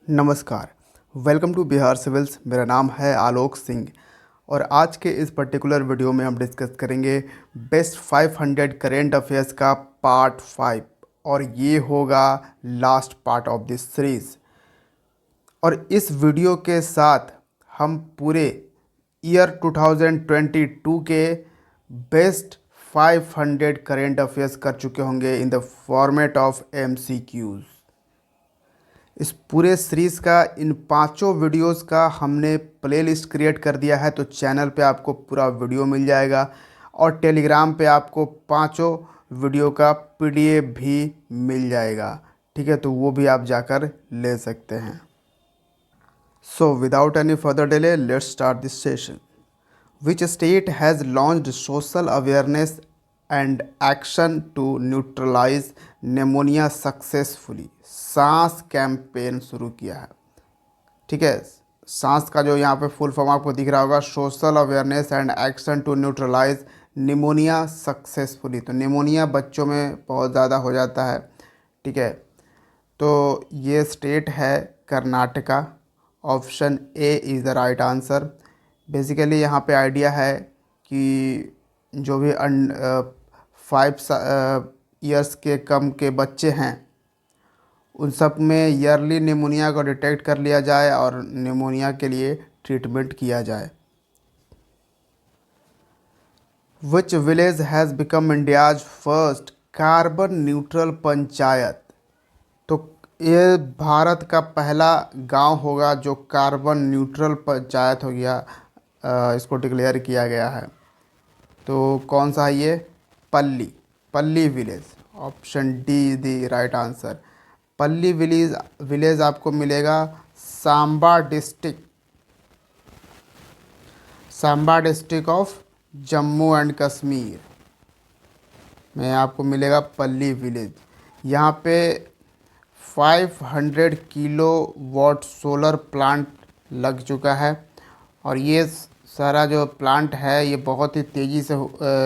नमस्कार। Welcome to Bihar civils. मेरा नाम है आलोक सिंह और आज के इस पर्टिकुलर वीडियो में हम डिस्कस करेंगे बेस्ट 500 करेंट अफेयर्स का पार्ट 5 और ये होगा last part of this series. और इस वीडियो के साथ हम पूरे ईयर 2022 के बेस्ट 500 करेंट अफेयर्स कर चुके होंगे in the format of MCQs। इस पूरे सीरीज़ का इन पांचों वीडियोस का हमने प्लेलिस्ट क्रिएट कर दिया है, तो चैनल पे आपको पूरा वीडियो मिल जाएगा और टेलीग्राम पे आपको पांचों वीडियो का PDF भी मिल जाएगा। ठीक है, तो वो भी आप जाकर ले सकते हैं। So without any further delay let's start this session. Which state has launched social awareness and action to neutralize pneumonia successfully? सांस कैंपेन शुरू किया है। ठीक है, सांस का जो यहाँ पे फुल फॉर्म आपको दिख रहा होगा, social awareness and action to neutralise pneumonia successfully. तो निमोनिया बच्चों में बहुत ज़्यादा हो जाता है। ठीक है, तो ये स्टेट है Karnataka. Option A is the right answer. Basically यहाँ पे आइडिया है कि जो भी 5 ईयर्स के कम के बच्चे हैं उन सब में ईयरली निमोनिया को डिटेक्ट कर लिया जाए और निमोनिया के लिए ट्रीटमेंट किया जाए। Which village has become India's first carbon neutral panchayat? तो ये भारत का पहला गांव होगा जो कार्बन न्यूट्रल पंचायत हो गया, इसको डिक्लेयर किया गया है। तो कौन सा है ये? पल्ली village. Option D the right answer. पल्ली विलेज आपको मिलेगा Samba district of Jammu and Kashmir में आपको मिलेगा पल्ली विलेज। यहाँ पे 500 किलो वाट सोलर प्लांट लग चुका है और ये सारा जो प्लांट है ये बहुत ही तेज़ी से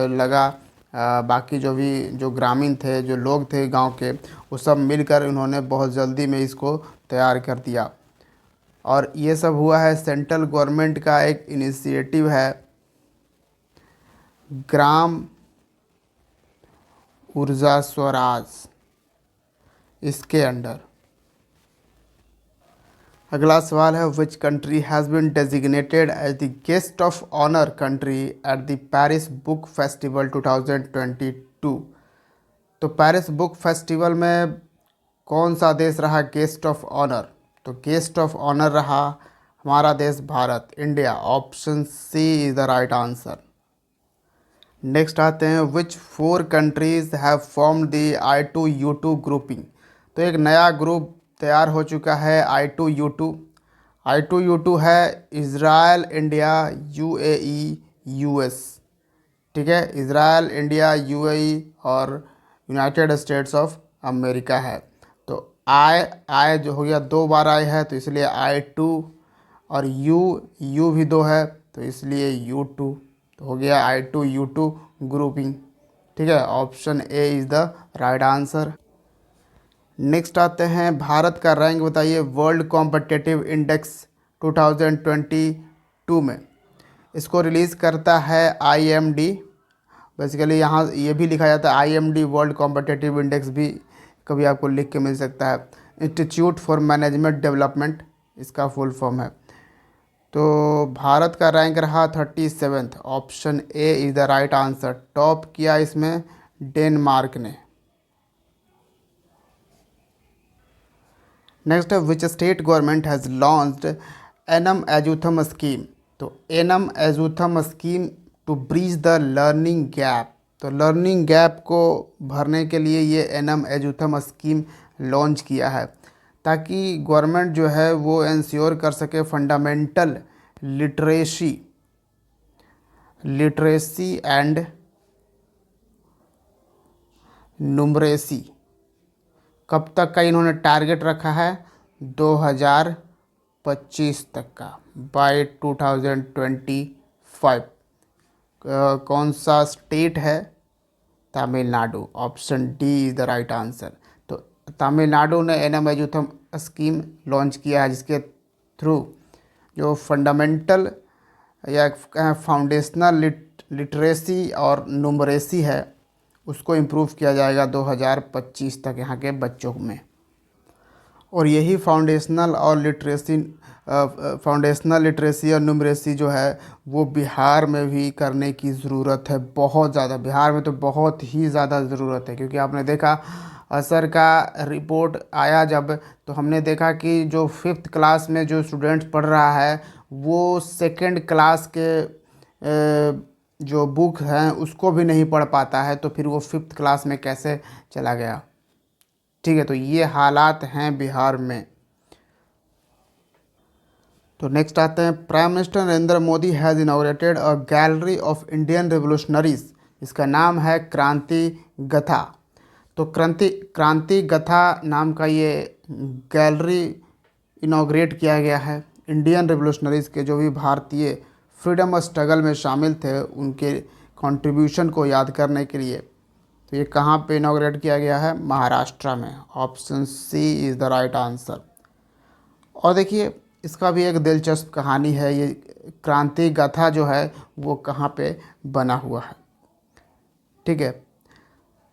लगा। बाकी जो ग्रामीण थे, जो लोग थे गांव के, वो सब मिलकर इन्होंने बहुत जल्दी में इसको तैयार कर दिया। और ये सब हुआ है सेंट्रल गवर्नमेंट का एक इनिशिएटिव है, ग्राम ऊर्जा स्वराज, इसके अंडर। अगला सवाल है, which country has been designated as the guest of honour country at the Paris book festival 2022? तो पेरिस बुक फेस्टिवल में कौन सा देश रहा गेस्ट ऑफ ऑनर? तो गेस्ट ऑफ ऑनर रहा हमारा देश Bharat, India. Option C is the right answer. Next आते हैं, which 4 countries have form the I2U2 grouping? तो एक नया ग्रुप तैयार हो चुका है I2U2 है इज़राइल, इंडिया, UAE, US। ठीक है, इज़राइल, इंडिया, UAE और यूनाइटेड स्टेट्स ऑफ अमेरिका है। तो आई जो हो गया 2 बार आई है, तो इसलिए I2 और यू भी 2 है, तो इसलिए U2। तो हो गया I2U2 ग्रुपिंग। ठीक है, option A is the right answer. Next आते हैं, भारत का रैंक बताइए वर्ल्ड कॉम्पिटिटिव इंडेक्स 2022 में। इसको रिलीज़ करता है IMD। बेसिकली यहाँ ये भी लिखा जाता है IMD वर्ल्ड कॉम्पिटिटिव इंडेक्स, भी कभी आपको लिख के मिल सकता है। इंस्टीट्यूट फॉर मैनेजमेंट डेवलपमेंट इसका फुल फॉर्म है। तो भारत का रैंक रहा 37th। Option A is the right answer. Top किया इसमें डेनमार्क ने। नेक्स्ट है, which state government has launched Ennum Ezhuthum scheme? तो Ennum Ezhuthum scheme to bridge the learning gap. तो लर्निंग गैप को भरने के लिए ये एनम एजूथम स्कीम लॉन्च किया है, ताकि गवर्नमेंट जो है वो इंश्योर कर सके फंडामेंटल लिटरेसी एंड न्यूमरेसी। कब तक का इन्होंने टारगेट रखा है? 2025 तक का, बाय 2025। कौन सा स्टेट है? Tamil Nadu. Option D is the right answer. तो तमिलनाडु ने एनम एजूथम स्कीम लॉन्च किया है, जिसके थ्रू जो फंडामेंटल या फाउंडेशनल लिटरेसी और न्यूमरेसी है उसको इम्प्रूव किया जाएगा 2025 तक यहाँ के बच्चों में। और यही फाउंडेशनल लिटरेसी और न्यूमरेसी जो है वो बिहार में भी करने की ज़रूरत है, बहुत ज़्यादा। बिहार में तो बहुत ही ज़्यादा ज़रूरत है, क्योंकि आपने देखा असर का रिपोर्ट आया जब, तो हमने देखा कि जो 5th क्लास में जो स्टूडेंट्स पढ़ रहा है वो 2nd क्लास के जो बुक हैं उसको भी नहीं पढ़ पाता है, तो फिर वो 5th क्लास में कैसे चला गया। ठीक है, तो ये हालात हैं बिहार में। तो नेक्स्ट आते हैं, prime minister Narendra Modi has inaugurated a gallery of Indian revolutionaries. इसका नाम है क्रांति गथा। तो क्रांति गथा नाम का ये गैलरी इनॉग्रेट किया गया है। इंडियन रिवोल्यूशनरीज के जो भी भारतीय फ्रीडम स्ट्रगल में शामिल थे उनके कंट्रीब्यूशन को याद करने के लिए। तो ये कहाँ पे इनॉग्रेट किया गया है? महाराष्ट्र में। Option C is the right answer. और देखिए इसका भी एक दिलचस्प कहानी है। ये क्रांति गाथा जो है वो कहाँ पे बना हुआ है। ठीक है,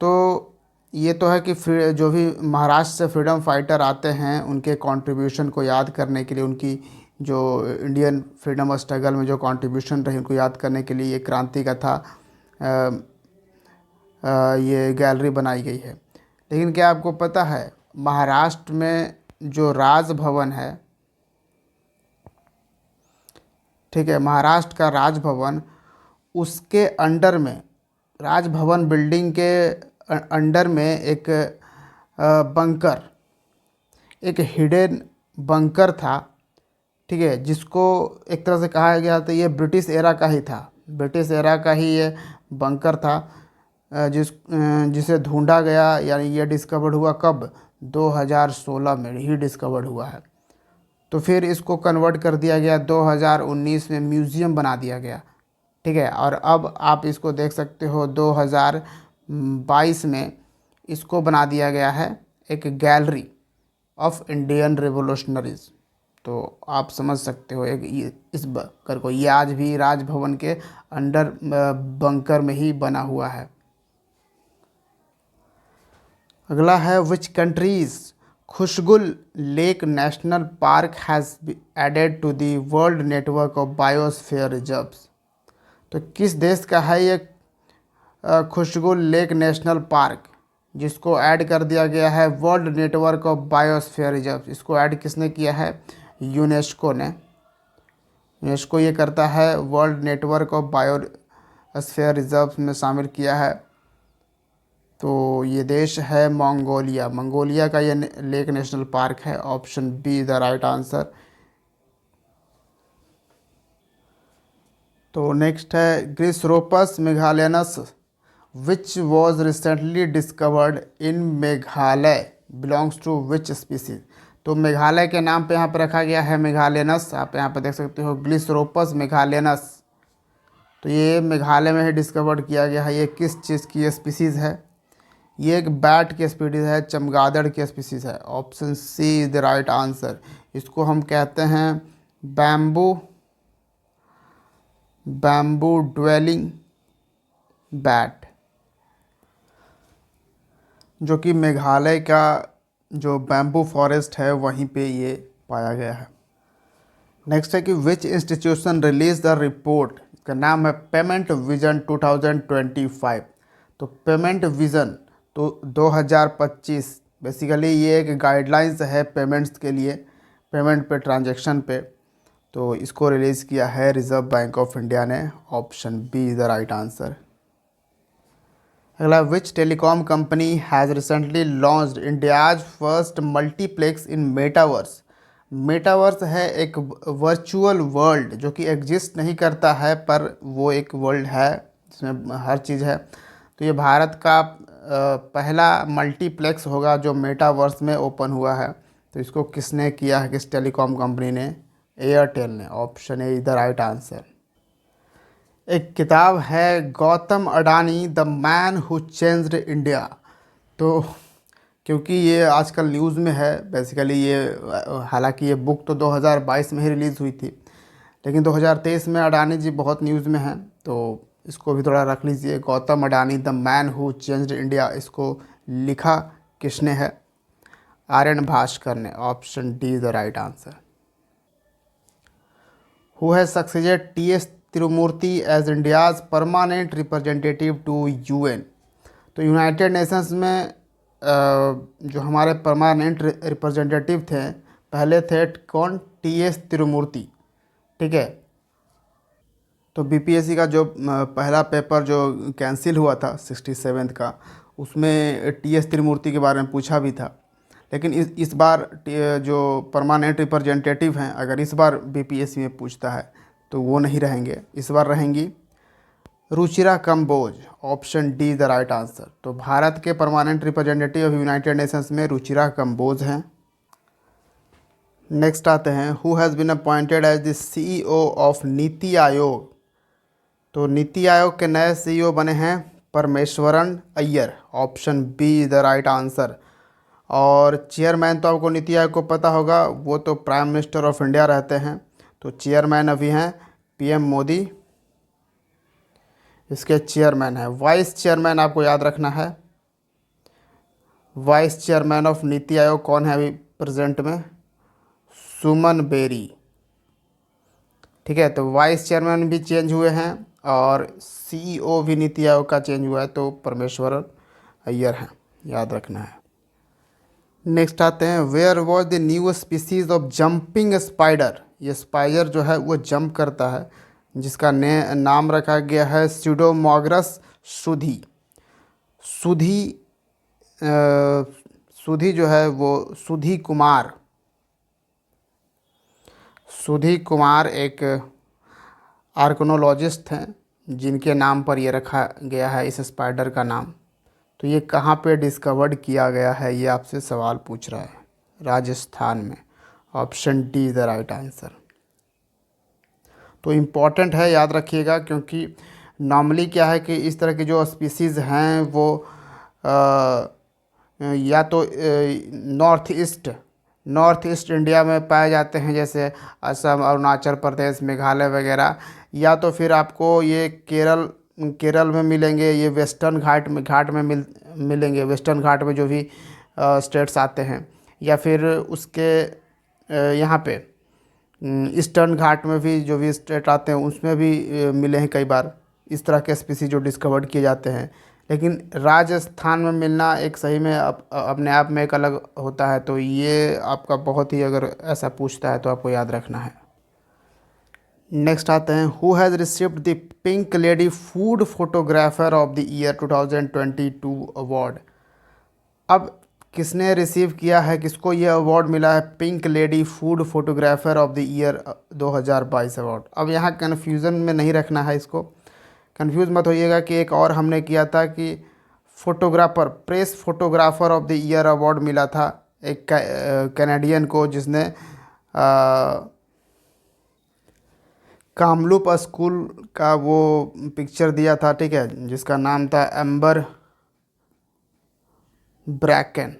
तो ये तो है कि जो भी महाराष्ट्र से फ्रीडम फाइटर आते हैं उनके कंट्रीब्यूशन को याद करने के लिए, उनकी जो इंडियन फ्रीडम स्ट्रगल में जो कंट्रीब्यूशन रही उनको याद करने के लिए ये क्रांति गाथा ये गैलरी बनाई गई है। लेकिन क्या आपको पता है महाराष्ट्र में जो राजभवन है, ठीक है, महाराष्ट्र का राजभवन, उसके अंडर में, राजभवन बिल्डिंग के अंडर में एक बंकर, एक हिडन बंकर था। ठीक है, जिसको एक तरह से कहा गया था ये ब्रिटिश एरा का ही था, ब्रिटिश एरा का ही ये बंकर था, जिसे ढूंढा गया, यानी ये डिस्कवर्ड हुआ कब? 2016 में ही डिस्कवर्ड हुआ है। तो फिर इसको कन्वर्ट कर दिया गया 2019 में, म्यूज़ियम बना दिया गया। ठीक है, और अब आप इसको देख सकते हो 2022 में इसको बना दिया गया है एक गैलरी ऑफ इंडियन रिवोल्यूशनरीज। तो आप समझ सकते हो इस बंकर को, ये आज भी राजभवन के अंडर बंकर में ही बना हुआ है। अगला है, which country's Khuvsgul lake national park has added to the world network of biosphere reserves. तो किस देश का है ये खुशगुल लेक नेशनल पार्क, जिसको ऐड कर दिया गया है world network of biosphere reserve? इसको ऐड किसने किया है? यूनेस्को ने। यूनेस्को ये करता है world network of biosphere reserve में शामिल किया है। तो ये देश है मंगोलिया। मंगोलिया का ये लेक नेशनल पार्क है। Option B the right answer. तो नेक्स्ट है, Glischropus meghalayanus which was recently discovered in Meghalaya belongs to which species. तो मेघालय के नाम पे यहाँ पे रखा गया है मेघालयनस। आप यहाँ पे देख सकते हो ग्लिसरोपस मेघालयनस। तो ये मेघालय में ही डिस्कवर्ड किया गया है। ये किस चीज़ की स्पीसीज़ है? ये एक बैट की स्पीसीज़ है, चमगादड़ की स्पीसीज़ है। Option C is the right answer. इसको हम कहते हैं बैम्बू ड्वेलिंग बैट, जो कि मेघालय का जो बैम्बू फॉरेस्ट है वहीं पे ये पाया गया है। नेक्स्ट है कि विच इंस्टीट्यूशन रिलीज द रिपोर्ट। इसका नाम है पेमेंट विजन 2025। तो पेमेंट विजन तो 2025 बेसिकली ये एक गाइडलाइंस है पेमेंट्स के लिए, पेमेंट पे, ट्रांजैक्शन पे। तो इसको रिलीज़ किया है रिज़र्व बैंक ऑफ इंडिया ने। Option B is the right answer. अगला, which telecom company has recently launched India's first multiplex in metaverse. Metaverse है एक वर्चुअल वर्ल्ड जो कि एग्जिस्ट नहीं करता है, पर वो एक वर्ल्ड है जिसमें हर चीज़ है। तो ये भारत का पहला मल्टीप्लेक्स होगा जो मेटावर्स में ओपन हुआ है। तो इसको किसने किया है, किस टेलीकॉम कंपनी ने? एयरटेल ने। Option A is the right answer. एक किताब है Gautam Adani the man who changed India. तो क्योंकि ये आजकल न्यूज़ में है बेसिकली ये। हालांकि ये बुक तो 2022 में ही रिलीज़ हुई थी, लेकिन 2023 में अडानी जी बहुत न्यूज़ में हैं, तो इसको भी थोड़ा रख लीजिए। Gautam Adani the man who changed India, इसको लिखा किसने है? आर्यन भास्कर ने। Option D is the right answer. Who has succeeded T S. Tirumurti as India's permanent representative to UN? तो यूनाइटेड नेशंस में जो हमारे परमानेंट रिप्रेजेंटेटिव थे, पहले थे कौन? टी.एस. तिरुमूर्ति। ठीक है। तो बीपीएससी का जो पहला पेपर जो कैंसिल हुआ था 67th का, उसमें टी.एस. तिरुमूर्ति के बारे में पूछा भी था। लेकिन इस बार जो परमानेंट रिप्रेजेंटेटिव हैं, अगर इस बार बीपीएससी में पूछता है तो वो नहीं रहेंगे, इस बार रहेंगी Ruchira Kamboj. Option D the right answer. तो भारत के permanent representative of United Nations में रुचिरा कंबोज हैं। नेक्स्ट आते हैं, who has been appointed as the CEO of NITI Aayog? तो नीति आयोग के नए सीईओ बने हैं Parameswaran Iyer. Option B the right answer. और चेयरमैन तो आपको नीति आयोग को पता होगा, वो तो प्राइम मिनिस्टर ऑफ इंडिया रहते हैं। तो चेयरमैन अभी हैं पीएम मोदी, इसके चेयरमैन है। वाइस चेयरमैन आपको याद रखना है, वाइस चेयरमैन ऑफ नीति आयोग कौन है अभी प्रेजेंट में? सुमन बेरी। ठीक है। तो वाइस चेयरमैन भी चेंज हुए हैं और सीईओ भी नीति आयोग का चेंज हुआ है, तो परमेश्वरन अय्यर हैं, याद रखना है। नेक्स्ट आते हैं, where was the new species of jumping spider? ये स्पाइडर जो है वो जंप करता है, जिसका नाम रखा गया है स्यूडोमोग्रस सुधी। सुधी सुधी जो है वो सुधी कुमार, सुधी कुमार एक आर्कनोलॉजिस्ट हैं, जिनके नाम पर ये रखा गया है इस स्पाइडर का नाम। तो ये कहाँ पे डिस्कवर्ड किया गया है, ये आपसे सवाल पूछ रहा है। राजस्थान में। Option D is the right answer. तो इम्पॉर्टेंट है, याद रखिएगा, क्योंकि नॉर्मली क्या है कि इस तरह की जो स्पीसीज़ हैं वो या तो नॉर्थ ईस्ट इंडिया में पाए जाते हैं, जैसे असम, अरुणाचल प्रदेश, मेघालय वगैरह, या तो फिर आपको ये केरल में मिलेंगे, ये वेस्टर्न घाट में मिलेंगे, वेस्टर्न घाट में जो भी स्टेट्स आते हैं, या फिर उसके यहाँ पे ईस्टर्न घाट में भी जो भी स्टेट आते हैं उसमें भी मिले हैं कई बार इस तरह के स्पीसीज जो डिस्कवर्ड किए जाते हैं। लेकिन राजस्थान में मिलना एक सही में अपने आप में एक अलग होता है। तो ये आपका बहुत ही, अगर ऐसा पूछता है तो आपको याद रखना है। नेक्स्ट आते हैं, who has received the pink lady food photographer of the year 2022 award? अब किसने रिसीव किया है, किसको ये अवार्ड मिला है, pink lady food photographer of the year 2022 award? अब यहाँ कन्फ्यूज़न में नहीं रखना है, इसको कंफ्यूज मत होइएगा कि एक और हमने किया था कि photographer, press photographer of the year award मिला था एक कैनेडियन को, जिसने कामलूप स्कूल का वो पिक्चर दिया था, ठीक है, जिसका नाम था एम्बर ब्रैकन।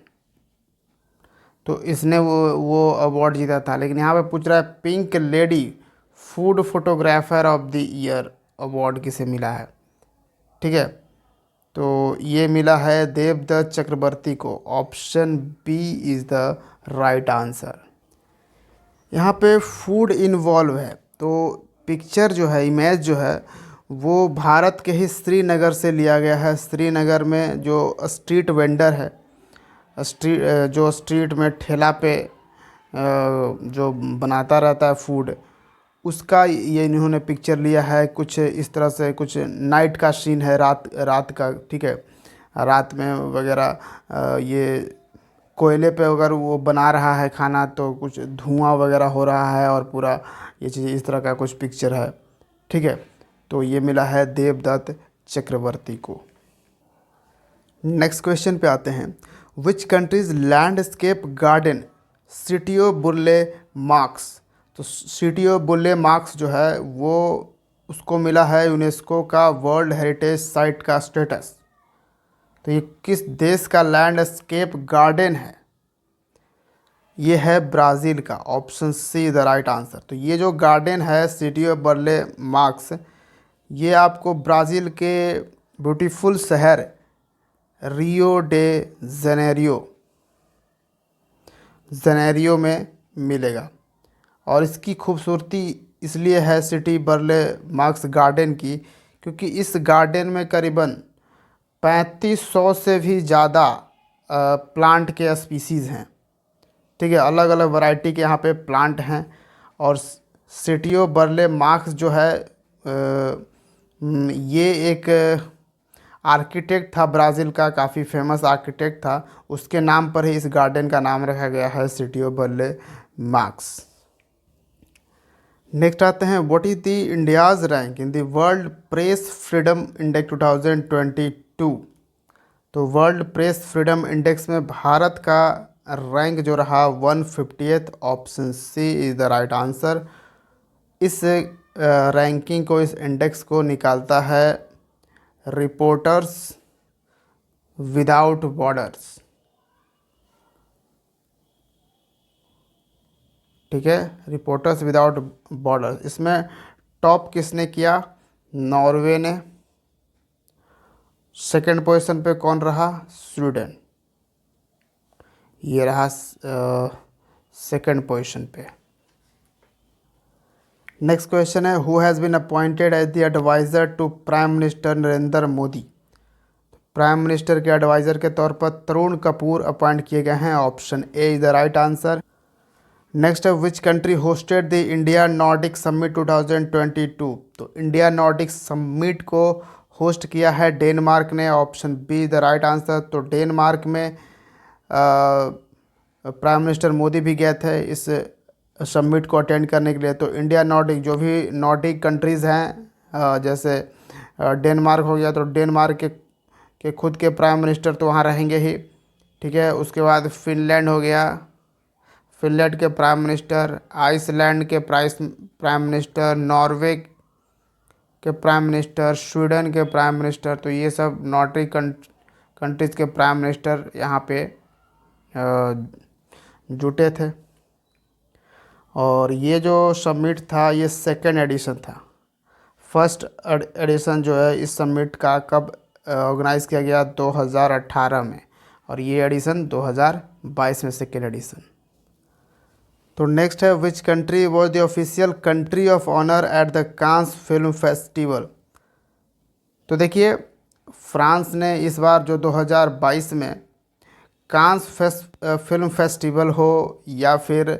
तो इसने वो अवार्ड जीता था। लेकिन यहाँ पे पूछ रहा है pink lady food photographer of the year award किसे मिला है, ठीक है। तो ये मिला है देवदत्त चक्रवर्ती को। Option B is the right answer. यहाँ पे फूड इन्वॉल्व है, तो पिक्चर जो है, इमेज जो है, वो भारत के ही श्रीनगर से लिया गया है। श्रीनगर में जो स्ट्रीट वेंडर है, जो स्ट्रीट में ठेला पे जो बनाता रहता है फूड, उसका ये इन्होंने पिक्चर लिया है। कुछ इस तरह से, कुछ नाइट का सीन है, रात का, ठीक है, रात में वगैरह ये कोयले पे अगर वो बना रहा है खाना तो कुछ धुआं वगैरह हो रहा है और पूरा ये चीज़ इस तरह का कुछ पिक्चर है, ठीक है। तो ये मिला है देवदत्त चक्रवर्ती को। नेक्स्ट क्वेश्चन पे आते हैं, which country's landscape garden city of Burle Marx? तो सिटी ऑफ बुर्ले मार्क्स जो है वो उसको मिला है यूनेस्को का वर्ल्ड हेरिटेज साइट का स्टेटस। तो तो ये किस देश का लैंडस्केप गार्डन है? ये है ब्राज़ील का। Option C is the right answer. तो ये जो गार्डन है सिटी ऑफ बर्ले मार्क्स, ये आपको ब्राज़ील के ब्यूटीफुल शहर रियो डे जनेरियो में मिलेगा। और इसकी खूबसूरती इसलिए है सिटी बर्ले मार्क्स गार्डन की, क्योंकि इस गार्डन में करीबन 3500 से भी ज़्यादा प्लांट के स्पीसीज़ हैं। ठीक है, अलग अलग वैरायटी के यहाँ पे प्लांट हैं। और सिटी ऑफ बर्ले मार्क्स जो है ये एक आर्किटेक्ट था ब्राज़ील का, काफ़ी फेमस आर्किटेक्ट था। उसके नाम पर ही इस गार्डन का नाम रखा गया है सिटी ऑफ बर्ले मार्क्स। नेक्स्ट आते हैं, what is the India's rank in the world press freedom index 2022। तो वर्ल्ड प्रेस फ्रीडम इंडेक्स में भारत का रैंक जो रहा 150th। Option C is the right answer. इस रैंकिंग को, इस इंडेक्स को निकालता है रिपोर्टर्स विदाउट बॉर्डर्स। ठीक है, रिपोर्टर्स विदाउट बॉर्डर्स। इसमें टॉप किसने किया? नॉर्वे ने। सेकंड पोजीशन पे कौन रहा? स्वीडन। ये रहा सेकंड पोजीशन पे। नेक्स्ट क्वेश्चन है, who has been appointed as the adviser to prime minister Narendra Modi. Prime minister के एडवाइज़र के तौर पर तरुण कपूर अपॉइंट किए गए हैं। Option A is the right answer. Next है, which country hosted the India Nordic summit 2022। तो इंडिया नॉर्डिक समिट को होस्ट किया है डेनमार्क ने। Option B the right answer. तो डेनमार्क में प्राइम मिनिस्टर मोदी भी गए थे इस समिट को अटेंड करने के लिए। तो इंडिया नॉर्डिक, जो भी नॉर्डिक कंट्रीज़ हैं, जैसे डेनमार्क हो गया, तो डेनमार्क के खुद के प्राइम मिनिस्टर तो वहाँ रहेंगे ही। ठीक है, उसके बाद फिनलैंड हो गया, फिनलैंड के प्राइम मिनिस्टर, आइसलैंड के प्राइम मिनिस्टर, नॉर्वे के प्राइम मिनिस्टर, स्वीडन के प्राइम मिनिस्टर। तो ये सब नॉर्डिक कंट्रीज़ के प्राइम मिनिस्टर यहाँ पे जुटे थे। और ये जो समिट था ये सेकेंड एडिशन था। फर्स्ट एडिशन जो है इस समिट का कब ऑर्गेनाइज़ किया गया? 2018 में। और ये एडिशन 2022 में सेकेंड एडिशन। तो नेक्स्ट है, which country was the official country of honour at the Cannes film festival. तो देखिए, फ्रांस ने इस बार जो 2022 में कांस फिल्म फेस्टिवल हो या फिर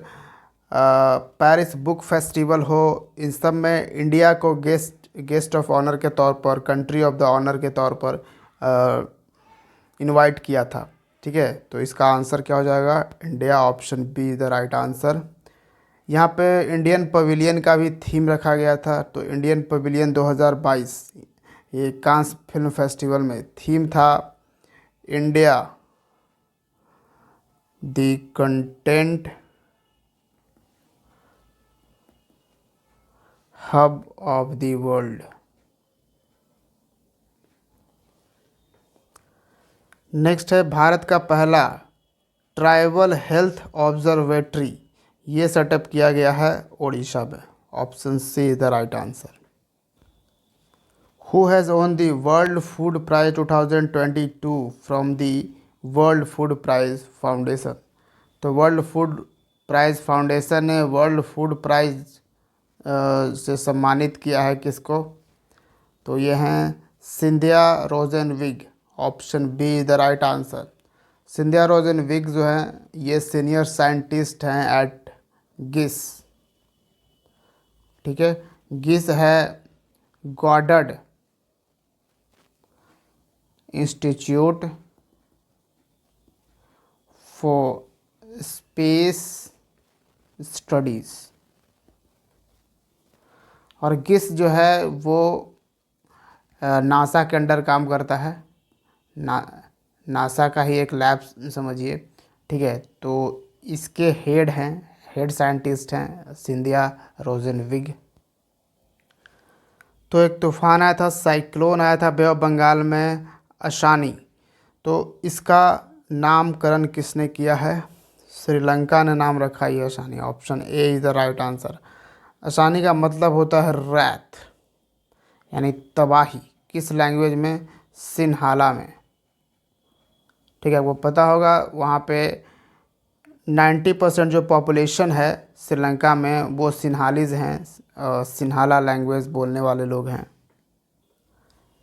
पेरिस बुक फेस्टिवल हो, इन सब में इंडिया को गेस्ट ऑफ ऑनर के तौर पर, कंट्री ऑफ द ऑनर के तौर पर इनवाइट किया था। ठीक है, तो इसका आंसर क्या हो जाएगा? India. Option B the right answer. यहाँ पे इंडियन पवेलियन का भी थीम रखा गया था। तो इंडियन पवेलियन 2022 ये कांस फिल्म फेस्टिवल में थीम था India the content hub of the world. Next है, भारत का पहला ट्राइबल हेल्थ ऑब्जर्वेटरी ये सेटअप किया गया है ओडिशा में। Option C is the right answer. Who has won the world food prize 2022 from the world food prize foundation. तो world food prize foundation ने वर्ल्ड फूड प्राइज से सम्मानित किया है किसको? तो ये हैं Scindia रोजनविग। Option B the right answer. सिंधिया रोजनविग जो हैं ये सीनियर साइंटिस्ट हैं एट गिस। ठीक है, गिस है गॉडर्ड इंस्टीट्यूट फॉर स्पेस स्टडीज़। और गिस जो है वो नासा के अंडर काम करता है। नासा का ही एक लैब समझिए। ठीक है, तो इसके हेड साइंटिस्ट हैं सिंधिया रोजनविग। तो एक तूफान आया था, साइक्लोन आया था बे ऑफ बंगाल में, अशानी। तो इसका नामकरण किसने किया है? श्रीलंका ने नाम रखा ये Asani. Option A is the right answer. Asani का मतलब होता है रैथ, यानी तबाही। किस लैंग्वेज में? सिन्हाला में। ठीक है, वो पता होगा। वहाँ पे 90% जो पॉपुलेशन है श्रीलंका में वो सिन्हालीज हैं, सिन्हाला लैंग्वेज बोलने वाले लोग हैं।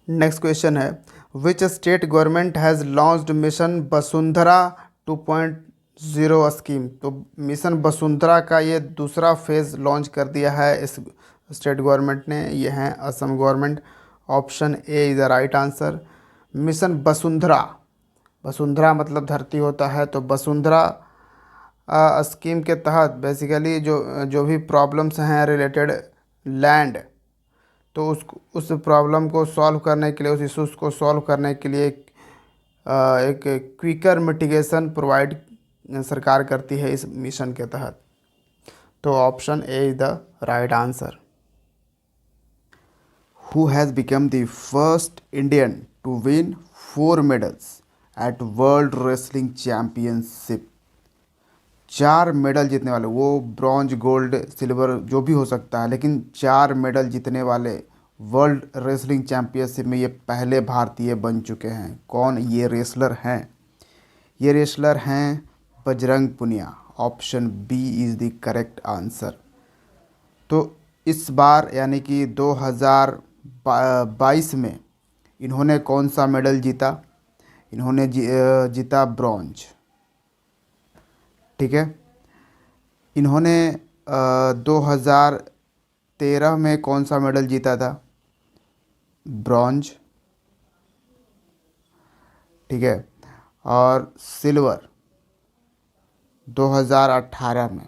नेक्स्ट क्वेश्चन है, which state government has launched mission Vasundhara 2.0 scheme? तो मिशन वसुंधरा का ये दूसरा फेज़ लॉन्च कर दिया है इस स्टेट गवर्नमेंट ने, ये है Assam government. Option A is the right answer. Mission Vasundhara, Vasundhara मतलब धरती होता है, तो वसुंधरा स्कीम के तहत बेसिकली जो भी प्रॉब्लम्स हैं रिलेटेड लैंड, तो उस प्रॉब्लम को सॉल्व करने के लिए, उस इशूज़ को सॉल्व करने के लिए एक क्विकर मिटिगेशन प्रोवाइड सरकार करती है इस मिशन के तहत। तो option A is the right answer. Who has become the first Indian to win 4 medals at world wrestling championship? 4 medal जीतने वाले, वो ब्रॉन्ज, गोल्ड, सिल्वर जो भी हो सकता है, लेकिन 4 मेडल जीतने वाले वर्ल्ड रेसलिंग चैम्पियनशिप में ये पहले भारतीय बन चुके हैं। कौन ये रेसलर हैं? ये रेसलर हैं Bajrang Punia. Option B is the correct answer. तो इस बार यानी कि 2022 में इन्होंने कौन सा मेडल जीता? इन्होंने जीता ब्रॉन्ज। ठीक है, इन्होंने 2013 में कौन सा मेडल जीता था? ब्रॉन्ज। ठीक है, और सिल्वर 2018 में,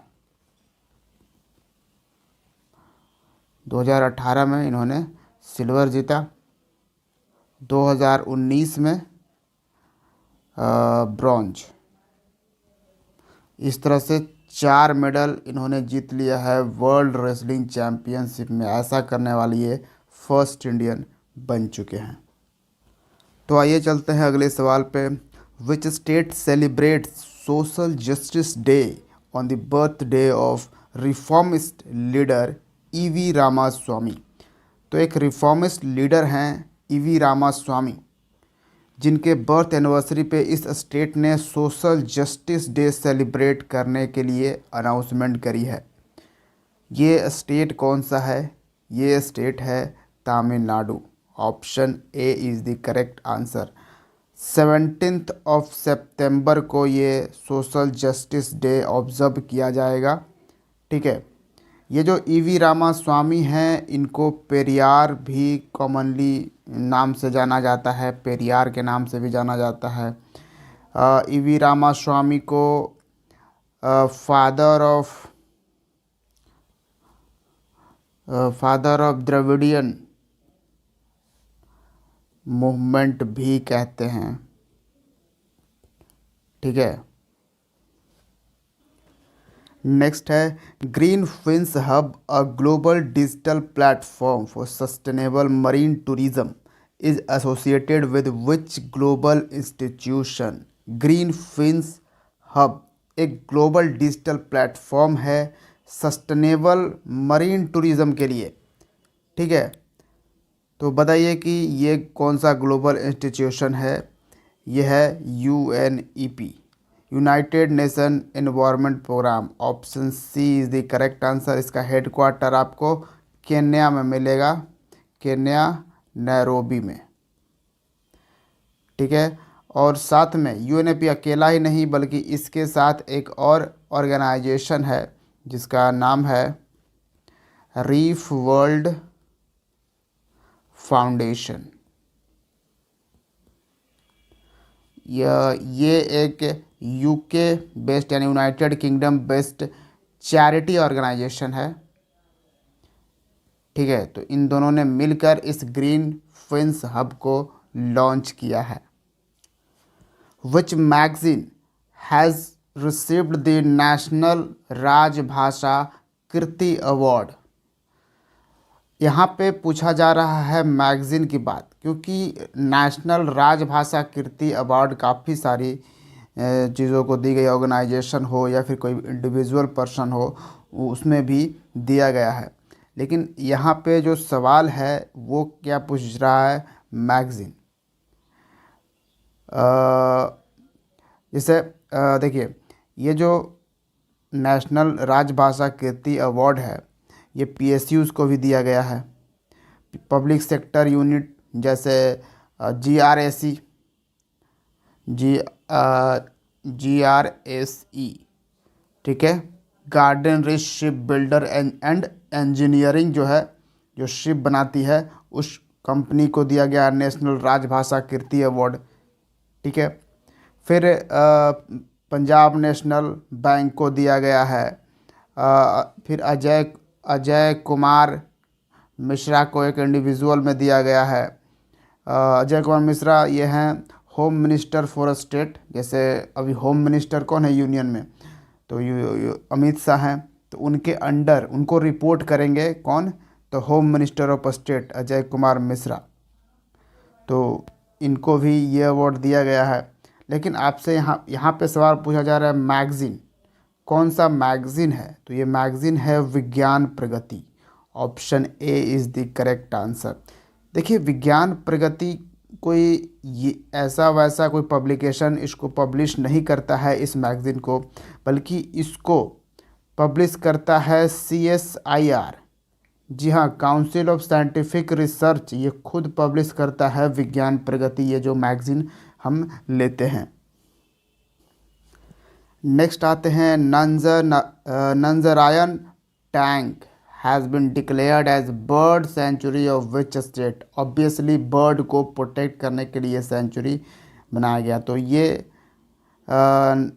2018 में इन्होंने सिल्वर जीता। 2019 में ब्रॉन्ज। इस तरह से 4 मेडल इन्होंने जीत लिया है वर्ल्ड रेसलिंग चैम्पियनशिप में। ऐसा करने वाली ये फर्स्ट इंडियन बन चुके हैं। तो आइए चलते हैं अगले सवाल पे। Which state celebrates social justice day on the birthday of reformist leader E V Ramaswamy? तो एक रिफॉर्मिस्ट लीडर हैं ईवी रामास्वामी, जिनके बर्थ एनिवर्सरी पे इस स्टेट ने सोशल जस्टिस डे सेलिब्रेट करने के लिए अनाउंसमेंट करी है। ये स्टेट कौन सा है? ये स्टेट है Tamil Nadu. Option A is the correct answer. 17 सितंबर को ये सोशल जस्टिस डे ऑब्ज़र्व किया जाएगा। ठीक है, ये जो ईवी रामास्वामी हैं, इनको पेरियार भी कॉमनली नाम से जाना जाता है, पेरियार के नाम से भी जाना जाता है। ईवी रामास्वामी को फादर ऑफ द्रविडियन मूवमेंट भी कहते हैं। ठीक है, नेक्स्ट है, green fins hub, a global digital platform for sustainable marine tourism is associated with which global institution? Green fins hub एक ग्लोबल डिजिटल प्लेटफॉर्म है सस्टेनेबल मरीन टूरिज्म के लिए। ठीक है, तो बताइए कि ये कौन सा ग्लोबल इंस्टीट्यूशन है? ये है UNEP, United Nation environment programme. Option C is the correct answer. इसका हेडक्वार्टर आपको केन्या में मिलेगा, केन्या नैरोबी में। ठीक है, और साथ में UNEP अकेला ही नहीं बल्कि इसके साथ एक और ऑर्गेनाइजेशन है जिसका नाम है रीफ वर्ल्ड फाउंडेशन। ये एक UK बेस्ड यानी United Kingdom based charity organisation है। ठीक है, तो इन दोनों ने मिलकर इस ग्रीन फिन्स हब को लॉन्च किया है। Which magazine has received the national Rajbhasha Kirti award? यहाँ पे पूछा जा रहा है मैगज़ीन की बात, क्योंकि नेशनल राजभाषा कीर्ति अवार्ड काफ़ी सारी चीज़ों को दी गई, ऑर्गेनाइजेशन हो या फिर कोई इंडिविजुअल पर्सन हो, उसमें भी दिया गया है। लेकिन यहाँ पे जो सवाल है वो क्या पूछ रहा है, मैगज़ीन। जैसे देखिए, ये जो नेशनल राजभाषा कीर्ति अवार्ड है, ये पीएसयूज़ को भी दिया गया है। पब्लिक सेक्टर यूनिट जैसे जीआरएसी, जीआरएसई, ठीक है। Garden rich ship builder and engineering जो है, जो शिप बनाती है, उस कंपनी को दिया गया नेशनल राजभाषा कीर्ति अवार्ड, ठीक है। फिर पंजाब नेशनल बैंक को दिया गया है। फिर अजय अजय कुमार मिश्रा को एक इंडिविजुअल में दिया गया है। अजय कुमार मिश्रा ये हैं होम मिनिस्टर फॉर स्टेट। जैसे अभी होम मिनिस्टर कौन है यूनियन में, तो अमित शाह हैं, तो उनके अंडर उनको रिपोर्ट करेंगे कौन, तो home minister of state Ajay Kumar Mishra. तो इनको भी ये अवार्ड दिया गया है। लेकिन आपसे यहाँ पे सवाल पूछा जा रहा है, मैगज़ीन कौन सा मैगज़ीन है, तो ये मैगज़ीन है Vigyan Pragati. Option A is the correct answer. देखिए, विज्ञान प्रगति कोई ये ऐसा वैसा कोई पब्लिकेशन इसको पब्लिश नहीं करता है, इस मैगज़ीन को, बल्कि इसको पब्लिश करता है CSIR। जी हाँ, काउंसिल ऑफ साइंटिफिक रिसर्च, ये खुद पब्लिश करता है विज्ञान प्रगति, ये जो मैगज़ीन हम लेते हैं। नेक्स्ट आते हैं, Nanjarayan tank has been declared as bird sanctuary of which state. Obviously bird को प्रोटेक्ट करने के लिए सेंचुरी बनाया गया। तो ये